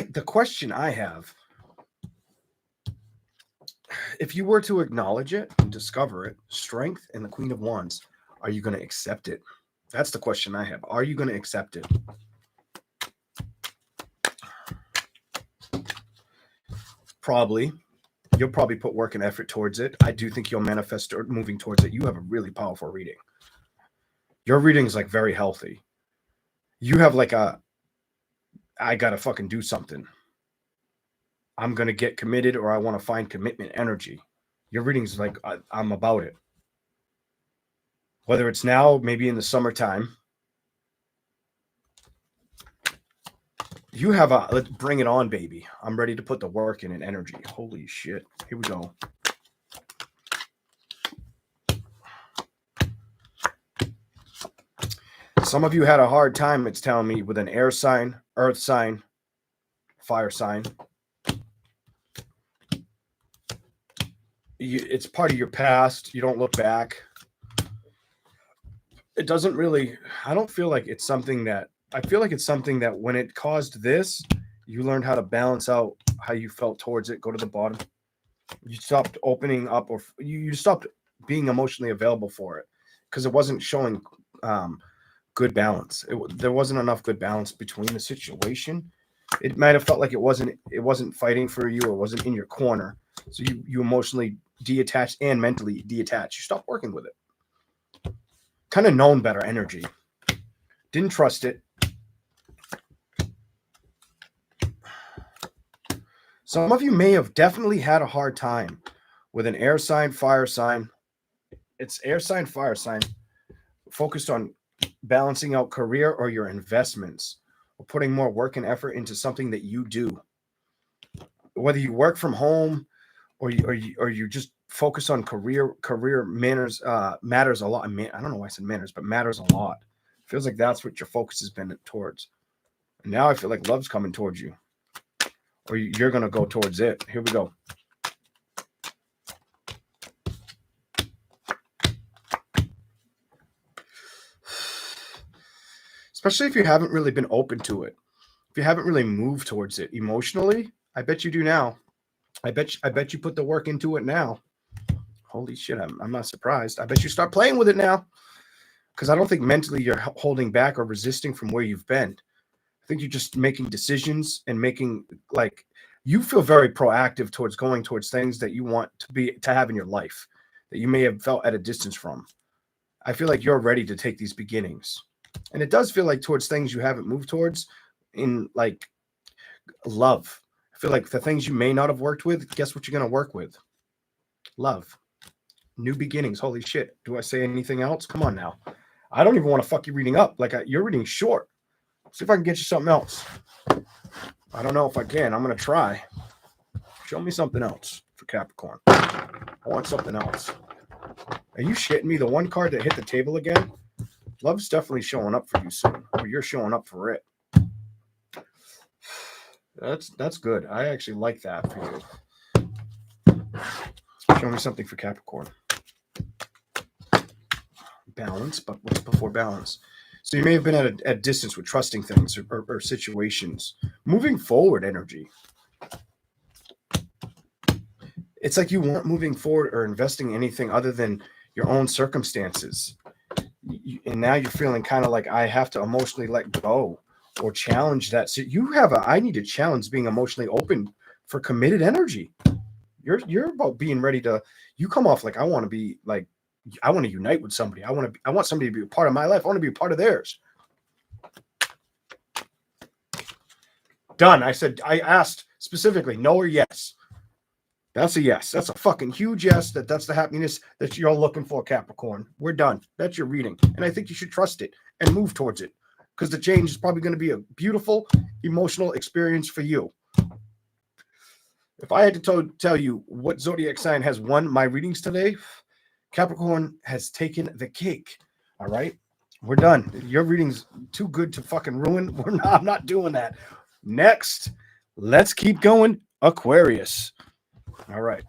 The question I have, if you were to acknowledge it and discover it, Strength and the Queen of Wands, are you going to accept it? That's the question I have. Are you going to accept it? Probably. You'll probably put work and effort towards it. I do think you'll manifest or moving towards it. You have a really powerful reading. Your reading is like very healthy. You have like I got to fucking do something. I'm going to get committed, or I want to find commitment energy. Your reading's like, I'm about it. Whether it's now, maybe in the summertime, you have let's bring it on, baby. I'm ready to put the work in and energy. Holy shit. Here we go. Some of you had a hard time, it's telling me, with an air sign, earth sign, fire sign. It's part of your past. You don't look back. It doesn't really, I don't feel like it's something that, I feel like it's something that when it caused this, you learned how to balance out how you felt towards it, go to the bottom. You stopped opening up, or you stopped being emotionally available for it because it wasn't showing good balance. There wasn't enough good balance between the situation. It might have felt like it wasn't fighting for you, or wasn't in your corner. So you emotionally detached and mentally detached. You stopped working with it. Kind of known better energy. Didn't trust it. Some of you may have definitely had a hard time with an air sign, fire sign. It's air sign, fire sign, focused on balancing out career or your investments, or putting more work and effort into something that you do. Whether you work from home, or you just focus on career matters a lot. I don't know why I said manners, but matters a lot. Feels like that's what your focus has been towards. And now I feel like love's coming towards you, or you're going to go towards it. Here we go. Especially if you haven't really been open to it. If you haven't really moved towards it emotionally, I bet you do now. I bet you put the work into it now. Holy shit, I'm not surprised. I bet you start playing with it now. Because I don't think mentally you're holding back or resisting from where you've been. I think you're just making decisions and making, like, you feel very proactive towards going towards things that you want to have in your life that you may have felt at a distance from. I feel like you're ready to take these beginnings. And it does feel like towards things you haven't moved towards in, like, love. I feel like the things you may not have worked with, guess what you're going to work with? Love. New beginnings. Holy shit. Do I say anything else? Come on now. I don't even want to fuck your reading up. Like, your reading's short. See if I can get you something else. I don't know if I can. I'm going to try. Show me something else for Capricorn. I want something else. Are you shitting me? The one card that hit the table again? Love's definitely showing up for you soon. Or you're showing up for it. That's good. I actually like that for you. Show me something for Capricorn. Balance, but what's before balance? So you may have been at a distance with trusting things or situations. Moving forward energy. It's like you weren't moving forward or investing in anything other than your own circumstances. And now you're feeling kind of like, I have to emotionally let go or challenge that. So I need to challenge being emotionally open for committed energy. You're about being ready to, you come off like, I want to unite with somebody. I want somebody to be a part of my life. I want to be a part of theirs. Done. I asked specifically, no or yes. That's a yes. That's a fucking huge yes. That's the happiness that you're looking for, Capricorn. We're done. That's your reading. And I think you should trust it and move towards it, because the change is probably going to be a beautiful emotional experience for you. If I had to tell you what zodiac sign has won my readings today, Capricorn has taken the cake. All right. We're done. Your reading's too good to fucking ruin. I'm not doing that. Next, let's keep going. Aquarius. All right.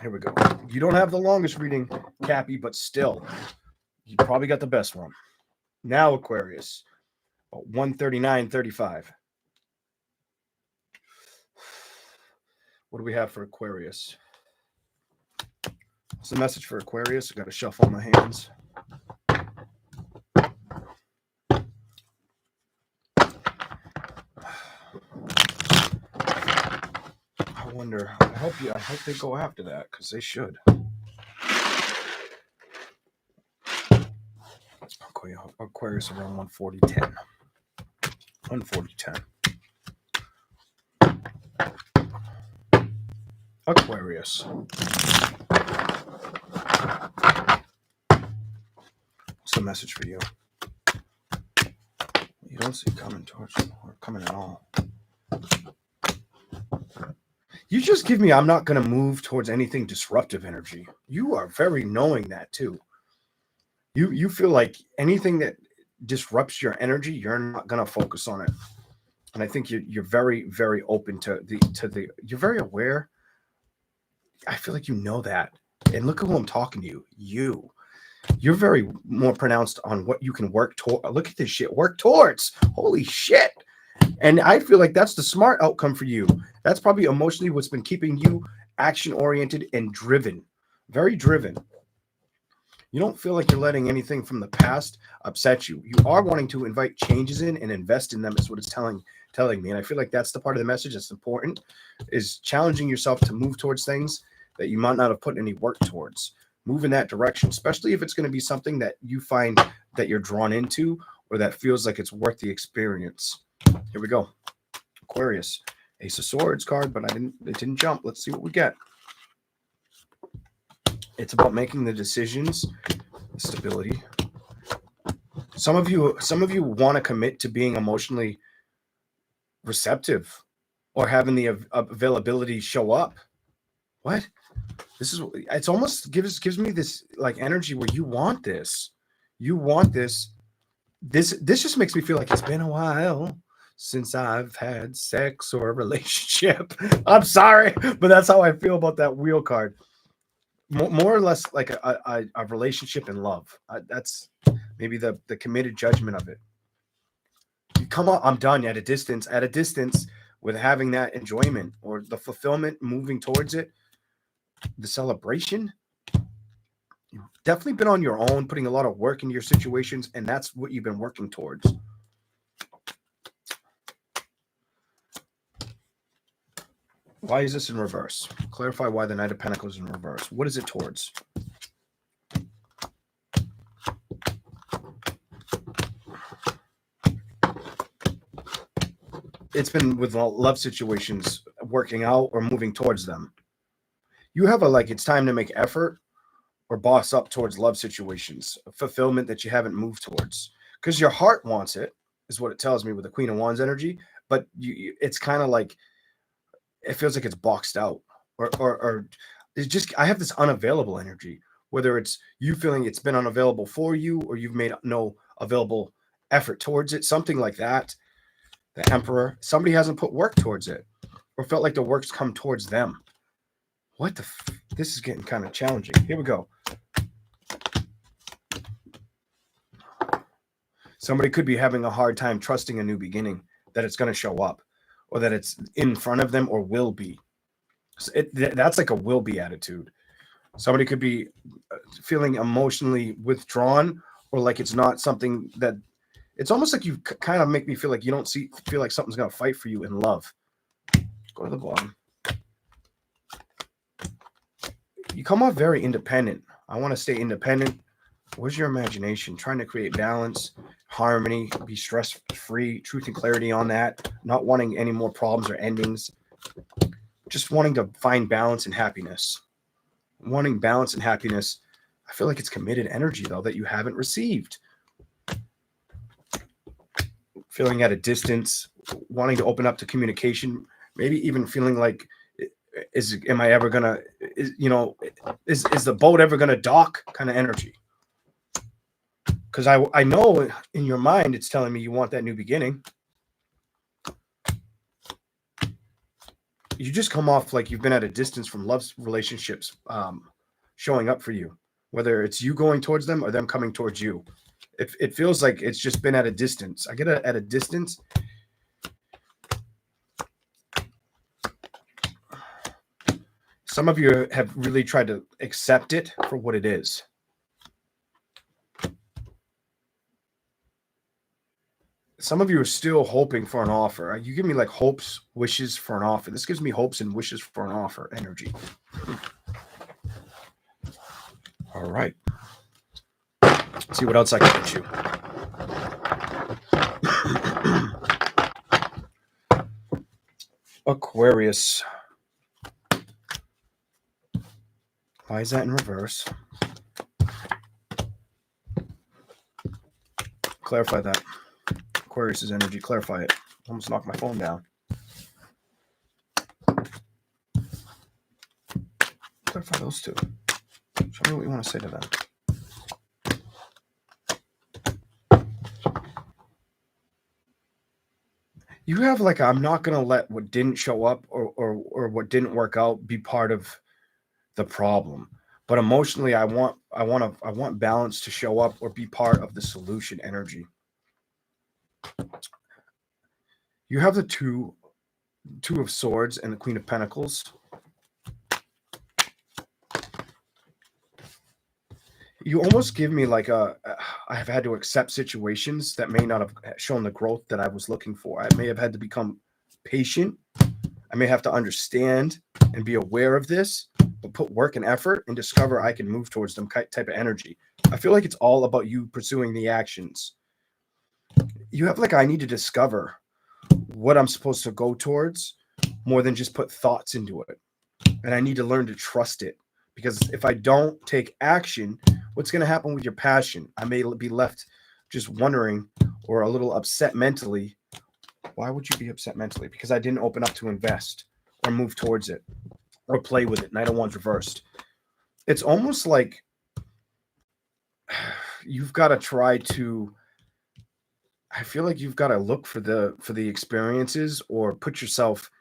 Here we go. You don't have the longest reading, Cappy, but still, you probably got the best one. Now, Aquarius. 139.35. What do we have for Aquarius? What's the message for Aquarius? I got to shuffle my hands. wonder. I hope they go after that, because they should. Aquarius around 140.10. 140.10. Aquarius. What's the message for you? You don't see coming towards you or coming at all. You just give me, I'm not going to move towards anything disruptive energy. You are very knowing that too. You feel like anything that disrupts your energy, you're not going to focus on it. And I think you're very, very open to the, you're very aware. I feel like you know that. And look at who I'm talking to you. You're very more pronounced on what you can work toward. Look at this shit. Work towards. Holy shit. And I feel like that's the smart outcome for you. That's probably emotionally what's been keeping you action-oriented and driven. Very driven. You don't feel like you're letting anything from the past upset you. You are wanting to invite changes in and invest in them is what it's telling me. And I feel like that's the part of the message that's important, is challenging yourself to move towards things that you might not have put any work towards. Move in that direction, especially if it's going to be something that you find that you're drawn into or that feels like it's worth the experience. Here we go. Aquarius. Ace of Swords card, but it didn't jump. Let's see what we get. It's about making the decisions, stability. Some of you want to commit to being emotionally receptive or having the availability show up. What? It's almost gives me this like energy where you want this. You want this. This just makes me feel like it's been a while since I've had sex or a relationship. I'm sorry, but that's how I feel about that wheel card. More or less like a relationship and love. That's maybe the committed judgment of it. You come on, I'm done at a distance with having that enjoyment or the fulfillment, moving towards it, the celebration. You've definitely been on your own, putting a lot of work into your situations, and that's what you've been working towards. Why is this in reverse? Clarify why the Knight of Pentacles is in reverse. What is it towards? It's been with love situations working out or moving towards them. You have it's time to make effort or boss up towards love situations, fulfillment that you haven't moved towards. Because your heart wants it, is what it tells me with the Queen of Wands energy. But it's kind of like, it feels like it's boxed out, or it's just, I have this unavailable energy, whether it's you feeling it's been unavailable for you or you've made no available effort towards it, something like that. The Emperor, somebody hasn't put work towards it or felt like the work's come towards them. What the this is getting kind of challenging. Here we go. Somebody could be having a hard time trusting a new beginning, that it's going to show up, or that it's in front of them or will be. So that's like a will be attitude. Somebody could be feeling emotionally withdrawn, or like it's not something that, it's almost like you kind of make me feel like you don't feel like something's going to fight for you in love. Go to the bottom. You come off very independent. I want to stay independent. Where's your imagination? Trying to create balance, harmony, be stress-free, truth and clarity on that. Not wanting any more problems or endings. Just wanting to find balance and happiness. Wanting balance and happiness. I feel like it's committed energy, though, that you haven't received. Feeling at a distance, wanting to open up to communication, maybe even feeling like, am I ever gonna, is the boat ever gonna dock kind of energy? Because I know in your mind it's telling me you want that new beginning. You just come off like you've been at a distance from love relationships showing up for you, whether it's you going towards them or them coming towards you. It feels like it's just been at a distance. I get at a distance. Some of you have really tried to accept it for what it is. Some of you are still hoping for an offer. You give me like hopes, wishes for an offer. This gives me hopes and wishes for an offer energy. All right. Let's see what else I can get you. Aquarius. Why is that in reverse? Clarify that. Aquarius's energy. Clarify it. Almost knocked my phone down. Clarify those two. Show me what you want to say to them. You have like, I'm not going to let what didn't show up or what didn't work out be part of the problem. But emotionally, I want balance to show up or be part of the solution energy. You have the two of Swords and the Queen of Pentacles. You almost give me like I have had to accept situations that may not have shown the growth that I was looking for. I may have had to become patient. I may have to understand and be aware of this, but put work and effort and discover I can move towards them type of energy. I feel like it's all about you pursuing the actions. You have like, I need to discover what I'm supposed to go towards more than just put thoughts into it. And I need to learn to trust it, because if I don't take action, what's going to happen with your passion? I may be left just wondering or a little upset mentally. Why would you be upset mentally? Because I didn't open up to invest or move towards it or play with it. Knight of Wands reversed. It's almost like you've got to try to, I feel like you've got to look for the experiences or put yourself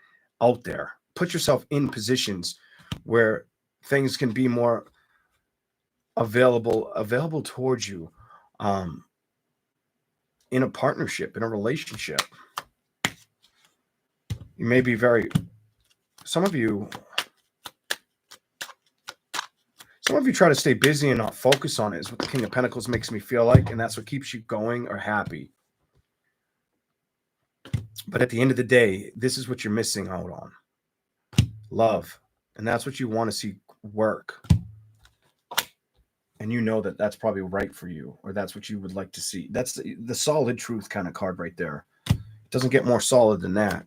out there, put yourself in positions where things can be more available towards you, in a partnership, in a relationship. You may be some of you try to stay busy and not focus on it, is what the King of Pentacles makes me feel like, and that's what keeps you going or happy. But at the end of the day, this is what you're missing out on. Love. And that's what you want to see work. And you know that that's probably right for you, or that's what you would like to see. That's the solid truth kind of card right there. It doesn't get more solid than that.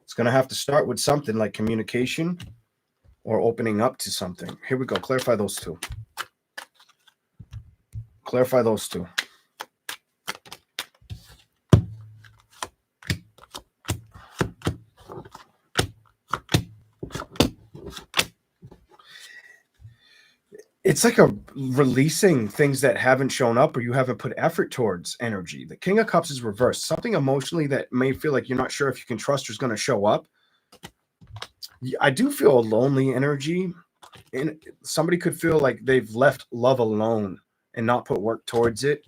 It's going to have to start with something like communication or opening up to something. Here we go. Clarify those two. Clarify those two. It's like a releasing things that haven't shown up or you haven't put effort towards energy. The King of Cups is reversed. Something emotionally that may feel like you're not sure if you can trust is going to show up. I do feel a lonely energy. And somebody could feel like they've left love alone and not put work towards it.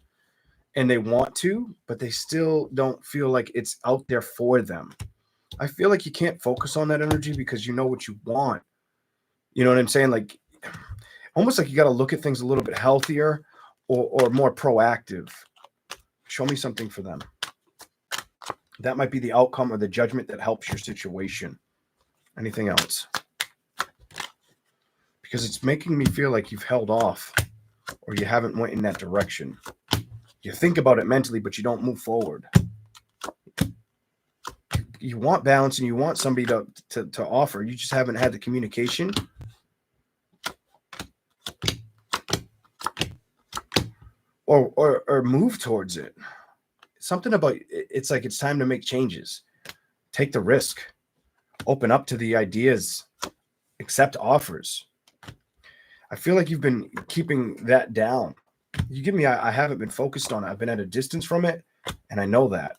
And they want to, but they still don't feel like it's out there for them. I feel like you can't focus on that energy because you know what you want. You know what I'm saying? Like, almost like you got to look at things a little bit healthier or more proactive. Show me something for them. That might be the outcome or the judgment that helps your situation. Anything else? Because it's making me feel like you've held off or you haven't went in that direction. You think about it mentally, but you don't move forward. You want balance and you want somebody to offer. You just haven't had the communication. Or move towards it. Something about it's like it's time to make changes. Take the risk. Open up to the ideas. Accept offers. I feel like you've been keeping that down. You give me, I haven't been focused on it. I've been at a distance from it, and I know that.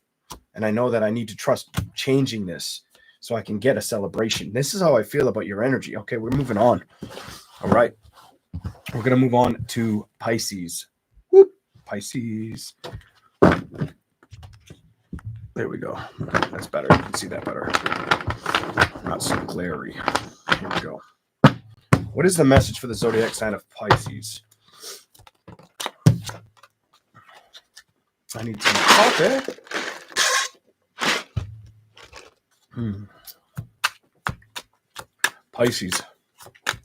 And I know that I need to trust changing this so I can get a celebration. This is how I feel about your energy. Okay, we're moving on. All right. We're going to move on to Pisces. Whoop. Pisces. There we go. That's better. You can see that better. Not so glary. Here we go. What is the message for the zodiac sign of Pisces? I need some coffee. Pisces,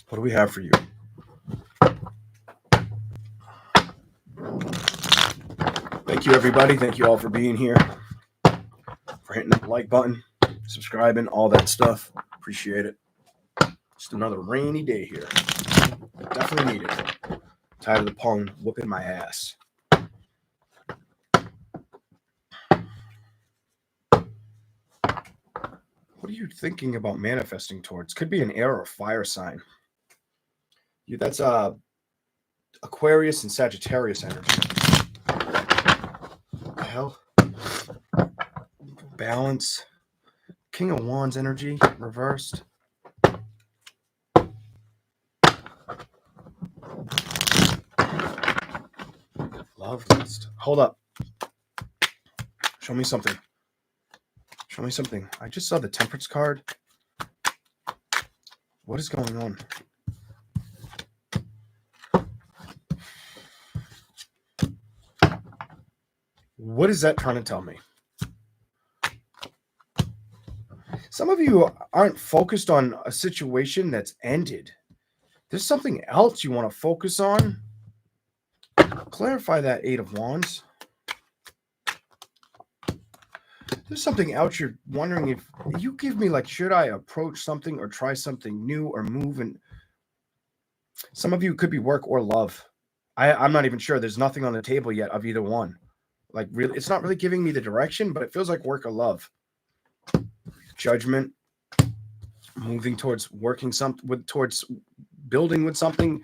what do we have for you? Thank you, everybody. Thank you all for being here, for hitting the like button, subscribing, all that stuff. Appreciate it. Just another rainy day here. Definitely needed. Tired of the pong whooping my ass. What are you thinking about manifesting towards? Could be an air or fire sign. That's Aquarius and Sagittarius energy. What the hell? Balance. King of Wands energy reversed. Love list. Hold up. Show me something. Show me something. I just saw the Temperance card. What is going on? What is that trying to tell me? Some of you aren't focused on a situation that's ended. There's something else you want to focus on. Clarify that Eight of Wands. There's something else you're wondering if you give me, like, should I approach something or try something new or move? And some of you could be work or love. I'm not even sure. There's nothing on the table yet of either one. Like, really, it's not really giving me the direction, but it feels like work or love. Judgment, moving towards working something towards building with something.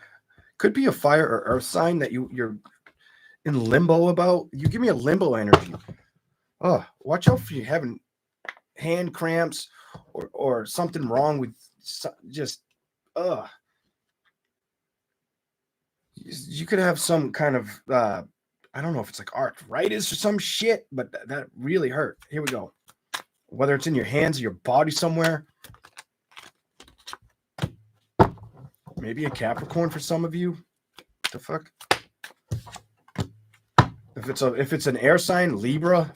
Could be a fire or earth sign that you're in limbo about. You give me a limbo energy. Oh, watch out for you having hand cramps or something wrong with just you could have some kind of I don't know if it's like arthritis or some shit, but that really hurt. Here we go. Whether it's in your hands or your body somewhere. Maybe a Capricorn for some of you. What the fuck? If it's an air sign, Libra.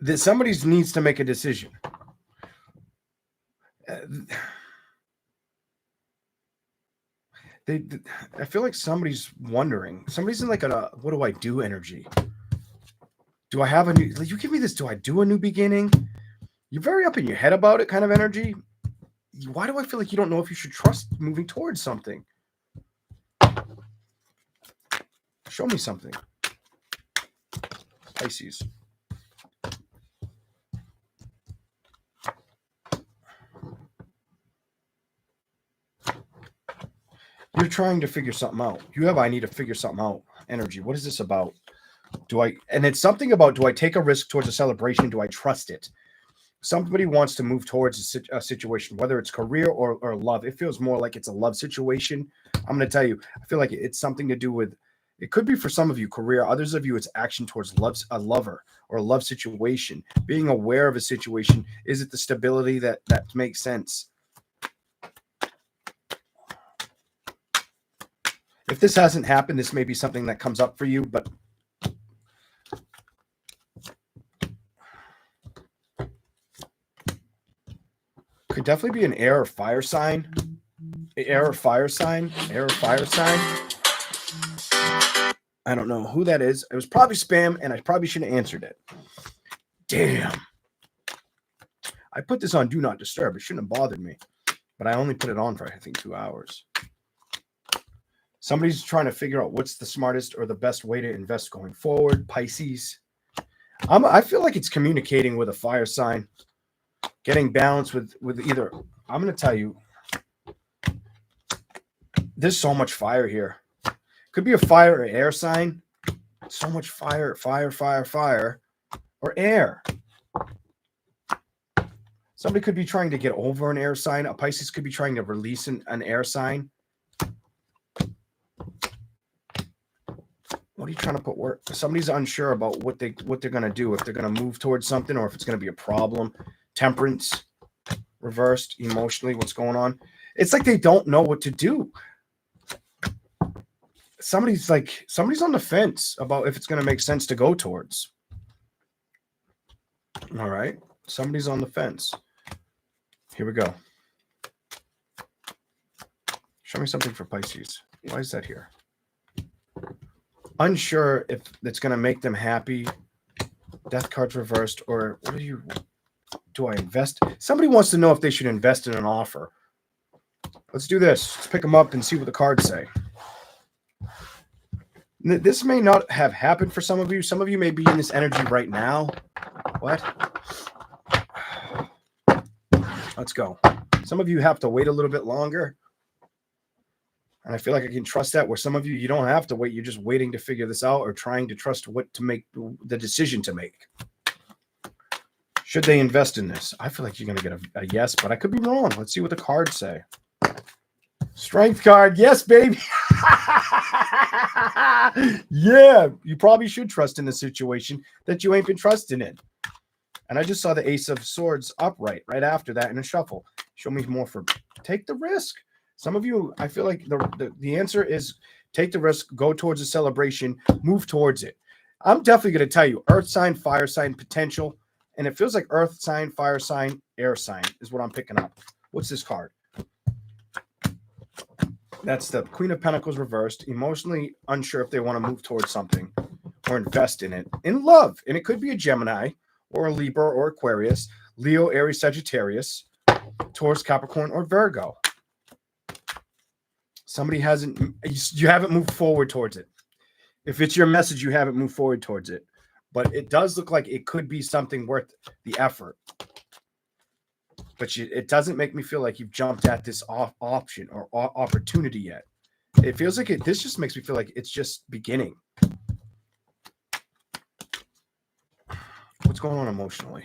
That somebody needs to make a decision. I feel like somebody's wondering. Somebody's in like a what do I do energy. Do I have a new, you give me this, do I do a new beginning? You're very up in your head about it kind of energy. Why do I feel like you don't know if you should trust moving towards something? Show me something. Pisces. You're trying to figure something out. You have I need to figure something out energy. What is this about? And it's something about, do I take a risk towards a celebration? Do I trust it? Somebody wants to move towards a situation, whether it's career or love. It feels more like it's a love situation. I'm going to tell you, I feel like it's something to do with, it could be for some of you career. Others of you, it's action towards a lover or a love situation. Being aware of a situation. Is it the stability that makes sense? If this hasn't happened, this may be something that comes up for you, but could definitely be an air or fire sign. Air or fire sign. Air or fire sign. I don't know who that is. It was probably spam, and I probably should have answered it. Damn. I put this on Do Not Disturb. It shouldn't have bothered me, but I only put it on for, I think, 2 hours. Somebody's trying to figure out what's the smartest or the best way to invest going forward. Pisces. I feel like it's communicating with a fire sign. Getting balance with either. I'm going to tell you, there's so much fire here. Could be a fire or air sign. So much fire, or air. Somebody could be trying to get over an air sign. A Pisces could be trying to release an air sign. What are you trying to put work? Somebody's unsure about what they're going to do, if they're going to move towards something or if it's going to be a problem. Temperance, reversed, emotionally, what's going on? It's like they don't know what to do. somebody's on the fence about if it's going to make sense to go towards. All right. Somebody's on the fence. Here we go. Show me something for Pisces. Why is that here? Unsure if it's going to make them happy. Death card's reversed. Or what do I invest? Somebody wants to know if they should invest in an offer. Let's do this. Let's pick them up and see what the cards say. This may not have happened for some of you. Some of you may be in this energy right now. What? Let's go. Some of you have to wait a little bit longer. And I feel like I can trust that, where some of you, you don't have to wait. You're just waiting to figure this out or trying to trust what to make, the decision to make. Should they invest in this? I feel like you're going to get a yes, but I could be wrong. Let's see what the cards say. Strength card. Yes, baby. Yeah, you probably should trust in a situation that you ain't been trusting in. And I just saw the Ace of Swords upright right after that in a shuffle. Show me more for take the risk. Some of you, I feel like the answer is take the risk, go towards a celebration, move towards it. I'm definitely going to tell you, earth sign, fire sign, potential. And it feels like earth sign, fire sign, air sign is what I'm picking up. What's this card? That's the Queen of Pentacles reversed. Emotionally unsure if they want to move towards something or invest in it. In love. And it could be a Gemini or a Libra or Aquarius, Leo, Aries, Sagittarius, Taurus, Capricorn, or Virgo. Somebody you haven't moved forward towards it. If it's your message, you haven't moved forward towards it. But it does look like it could be something worth the effort. But it doesn't make me feel like you've jumped at this option or opportunity yet. It feels like this just makes me feel like it's just beginning. What's going on emotionally?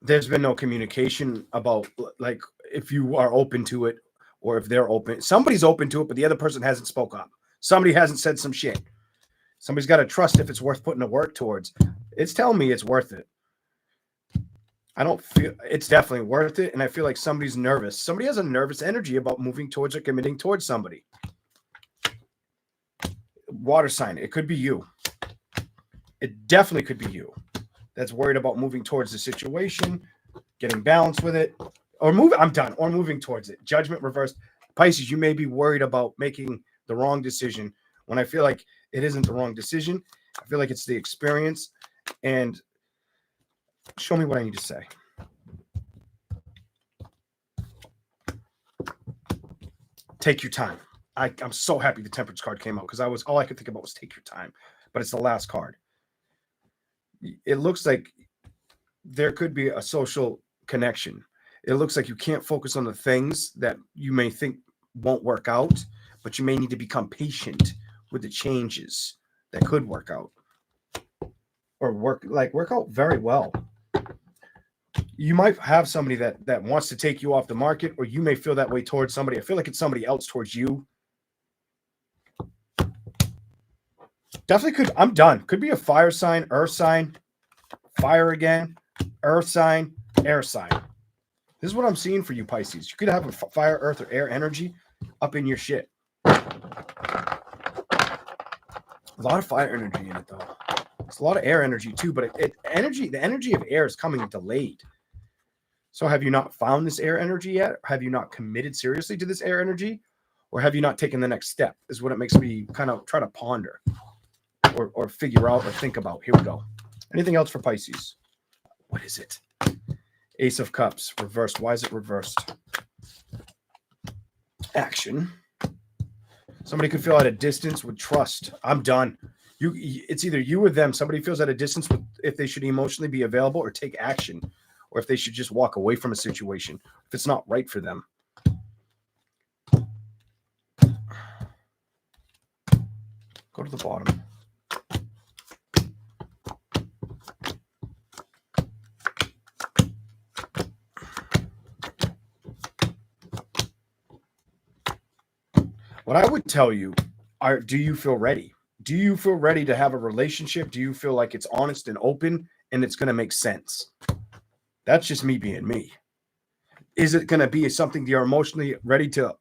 There's been no communication about like if you are open to it or if they're open. Somebody's open to it, but the other person hasn't spoke up. Somebody hasn't said some shit. Somebody's got to trust if it's worth putting the work towards. It's telling me it's worth it. I don't feel it's definitely worth it. And I feel like somebody's nervous. Somebody has a nervous energy about moving towards or committing towards somebody. Water sign. It could be you. It definitely could be you that's worried about moving towards the situation, getting balanced with it, or moving towards it. Judgment reversed. Pisces, you may be worried about making the wrong decision when I feel like it isn't the wrong decision. I feel like it's the experience. And show me what I need to say. Take your time. I'm so happy the Temperance card came out because all I could think about was take your time. But it's the last card. It looks like there could be a social connection. It looks like you can't focus on the things that you may think won't work out, but you may need to become patient with the changes that could work out or work out very well. You might have somebody that wants to take you off the market, or you may feel that way towards somebody. I feel like it's somebody else towards you. Definitely could. I'm done. Could be a fire sign, earth sign, fire again, earth sign, air sign. This is what I'm seeing for you, Pisces. You could have a fire, earth, or air energy up in your shit. A lot of fire energy in it, though. It's a lot of air energy, too, but the energy of air is coming delayed. So have you not found this air energy yet? Have you not committed seriously to this air energy? Or have you not taken the next step? Is what it makes me kind of try to ponder or figure out or think about. Here we go. Anything else for Pisces? What is it? Ace of Cups, reversed. Why is it reversed? Action. Somebody could feel at a distance with trust. I'm done. It's either you or them. Somebody feels at a distance with if they should emotionally be available or take action, or if they should just walk away from a situation if it's not right for them. Go to the bottom. What I would tell you do you feel ready? Do you feel ready to have a relationship? Do you feel like it's honest and open and it's going to make sense? That's just me being me. Is it going to be something you're emotionally ready to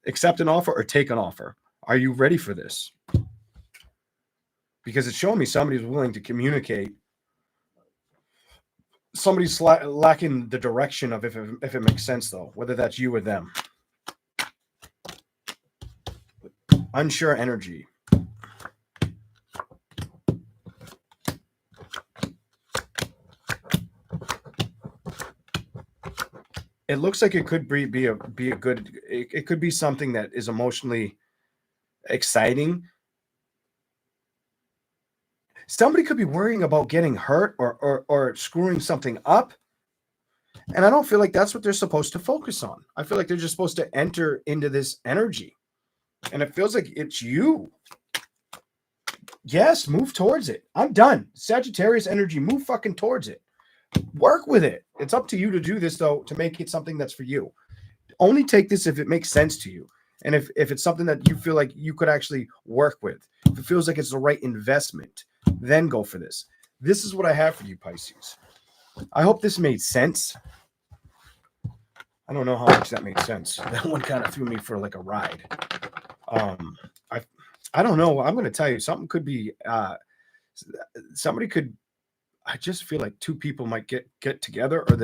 accept an offer or take an offer. Are you ready for this? Because it's showing me somebody's willing to communicate. Somebody's lacking the direction of if it makes sense, though, whether that's you or them. Unsure energy. It looks like it could be a good. It could be something that is emotionally exciting. Somebody could be worrying about getting hurt or screwing something up. And I don't feel like that's what they're supposed to focus on. I feel like they're just supposed to enter into this energy. And it feels like it's you. Yes, move towards it. I'm done. Sagittarius energy, move fucking towards it. Work with it. It's up to you to do this, though, to make it something that's for you. Only take this if it makes sense to you. And if it's something that you feel like you could actually work with. If it feels like it's the right investment, then go for this. This is what I have for you, Pisces. I hope this made sense. I don't know how much that made sense. That one kind of threw me for like a ride. I don't know. I'm going to tell you, something could be, somebody could, I just feel like two people might get together, or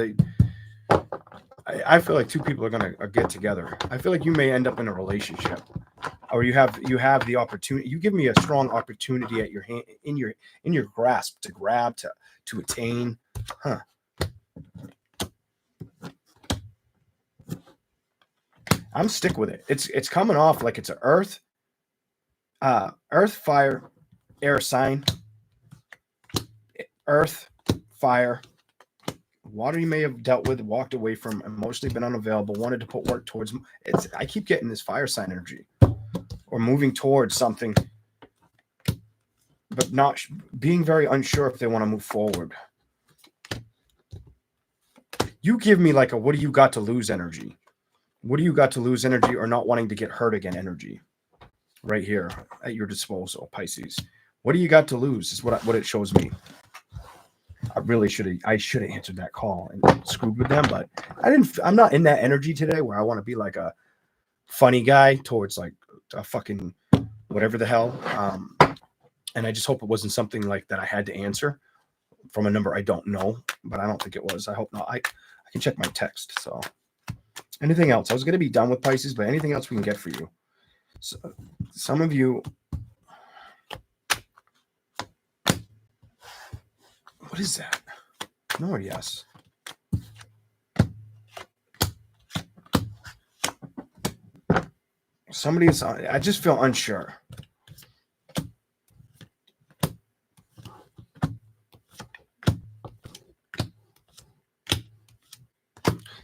I feel like two people are going to get together. I feel like you may end up in a relationship, or you have the opportunity. You give me a strong opportunity at your hand, in your grasp, to grab, to attain. Huh. I'm stick with it. It's coming off like it's an earth, fire, air sign. Earth, fire, water you may have dealt with, walked away from, emotionally been unavailable, wanted to put work towards. I keep getting this fire sign energy, or moving towards something, but not being very unsure if they want to move forward. You give me like a what do you got to lose energy. What do you got to lose energy, or not wanting to get hurt again energy? Right here at your disposal, Pisces. What do you got to lose is what it shows me. I really should have answered that call and screwed with them, but I'm not in that energy today where I want to be like a funny guy towards like a fucking whatever the hell. And I just hope it wasn't something like that I had to answer from a number I don't know, but I don't think it was. I hope not. I can check my text. So anything else? I was going to be done with Pisces, but anything else we can get for you? So, some of you. What is that? No or yes? Somebody's. I just feel unsure.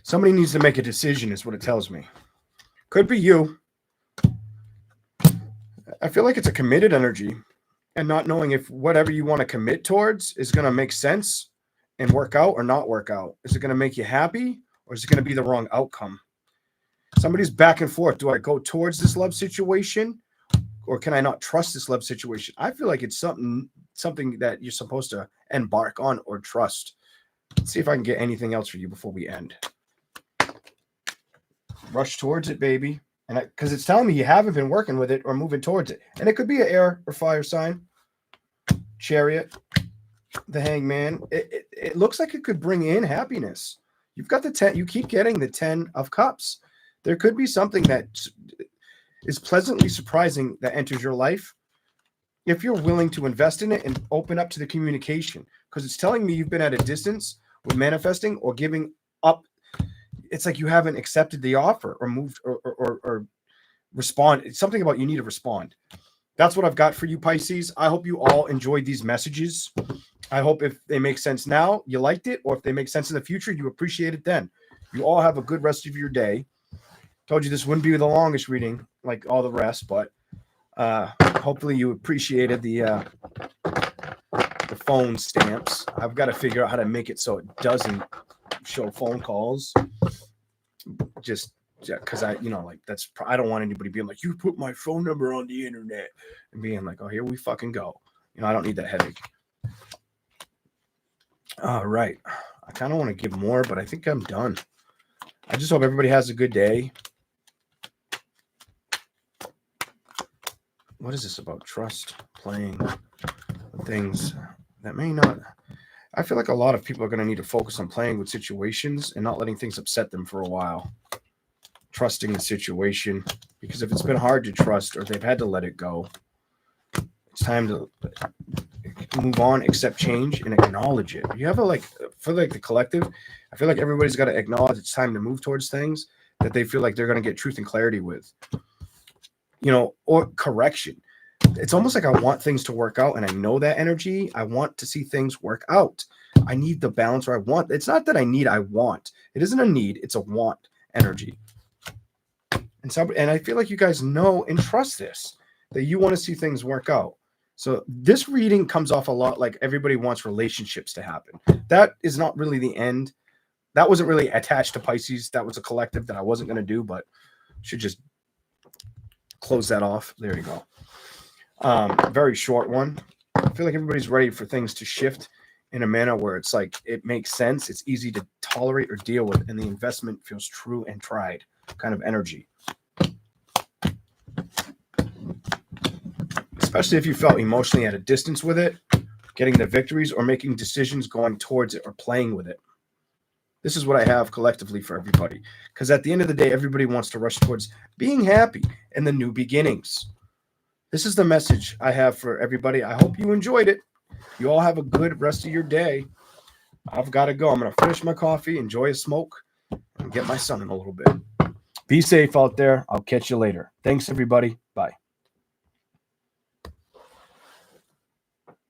Somebody needs to make a decision, is what it tells me. Could be you. I feel like it's a committed energy. And not knowing if whatever you want to commit towards is going to make sense and work out or not work out. Is it going to make you happy, or is it going to be the wrong outcome? Somebody's back and forth. Do I go towards this love situation, or can I not trust this love situation? I feel like it's something that you're supposed to embark on or trust. Let's see if I can get anything else for you before we end. Rush towards it, baby. And because it's telling me you haven't been working with it or moving towards it. And it could be an air or fire sign. Chariot, the Hangman. It looks like it could bring in happiness. You've got the 10. You keep getting the 10 of Cups. There could be something that is pleasantly surprising that enters your life if you're willing to invest in it and open up to the communication. Because it's telling me you've been at a distance with manifesting or giving up. It's like you haven't accepted the offer or moved or respond. It's something about you need to respond. That's what I've got for you, Pisces. I hope you all enjoyed these messages. I hope if they make sense now, you liked it, or if they make sense in the future, you appreciate it then. You all have a good rest of your day. Told you this wouldn't be the longest reading like all the rest, but hopefully you appreciated the phone stamps. I've got to figure out how to make it so it doesn't show phone calls. Just because I don't want anybody being like, you put my phone number on the internet, and being like, oh, here we fucking go. I don't need that headache. All right. I kind of want to give more, but I think I'm done. I just hope everybody has a good day. what is this about? Trust, playing with things that may not. I feel like a lot of people are going to need to focus on playing with situations and not letting things upset them for a while. Trusting the situation, because if it's been hard to trust or they've had to let it go, it's time to move on, accept change, and acknowledge it. You have a for the collective, I feel like everybody's got to acknowledge it's time to move towards things that they feel like they're going to get truth and clarity with, or correction. It's almost like I want things to work out, and I know that energy. I want to see things work out. I need the balance, or I want. It's not that I need, I want. It isn't a need, it's a want energy. And I feel like you guys know and trust this, that you want to see things work out. So this reading comes off a lot like everybody wants relationships to happen. That is not really the end. That wasn't really attached to Pisces. That was a collective that I wasn't going to do, but should just close that off. There you go. Very short one. I feel like everybody's ready for things to shift in a manner where it's like it makes sense. It's easy to tolerate or deal with, and the investment feels true and tried kind of energy. Especially if you felt emotionally at a distance with it, getting the victories or making decisions going towards it or playing with it. This is what I have collectively for everybody. Because at the end of the day, everybody wants to rush towards being happy and the new beginnings. This is the message I have for everybody. I hope you enjoyed it. You all have a good rest of your day. I've got to go. I'm going to finish my coffee, enjoy a smoke, and get my son in a little bit. Be safe out there. I'll catch you later. Thanks, everybody.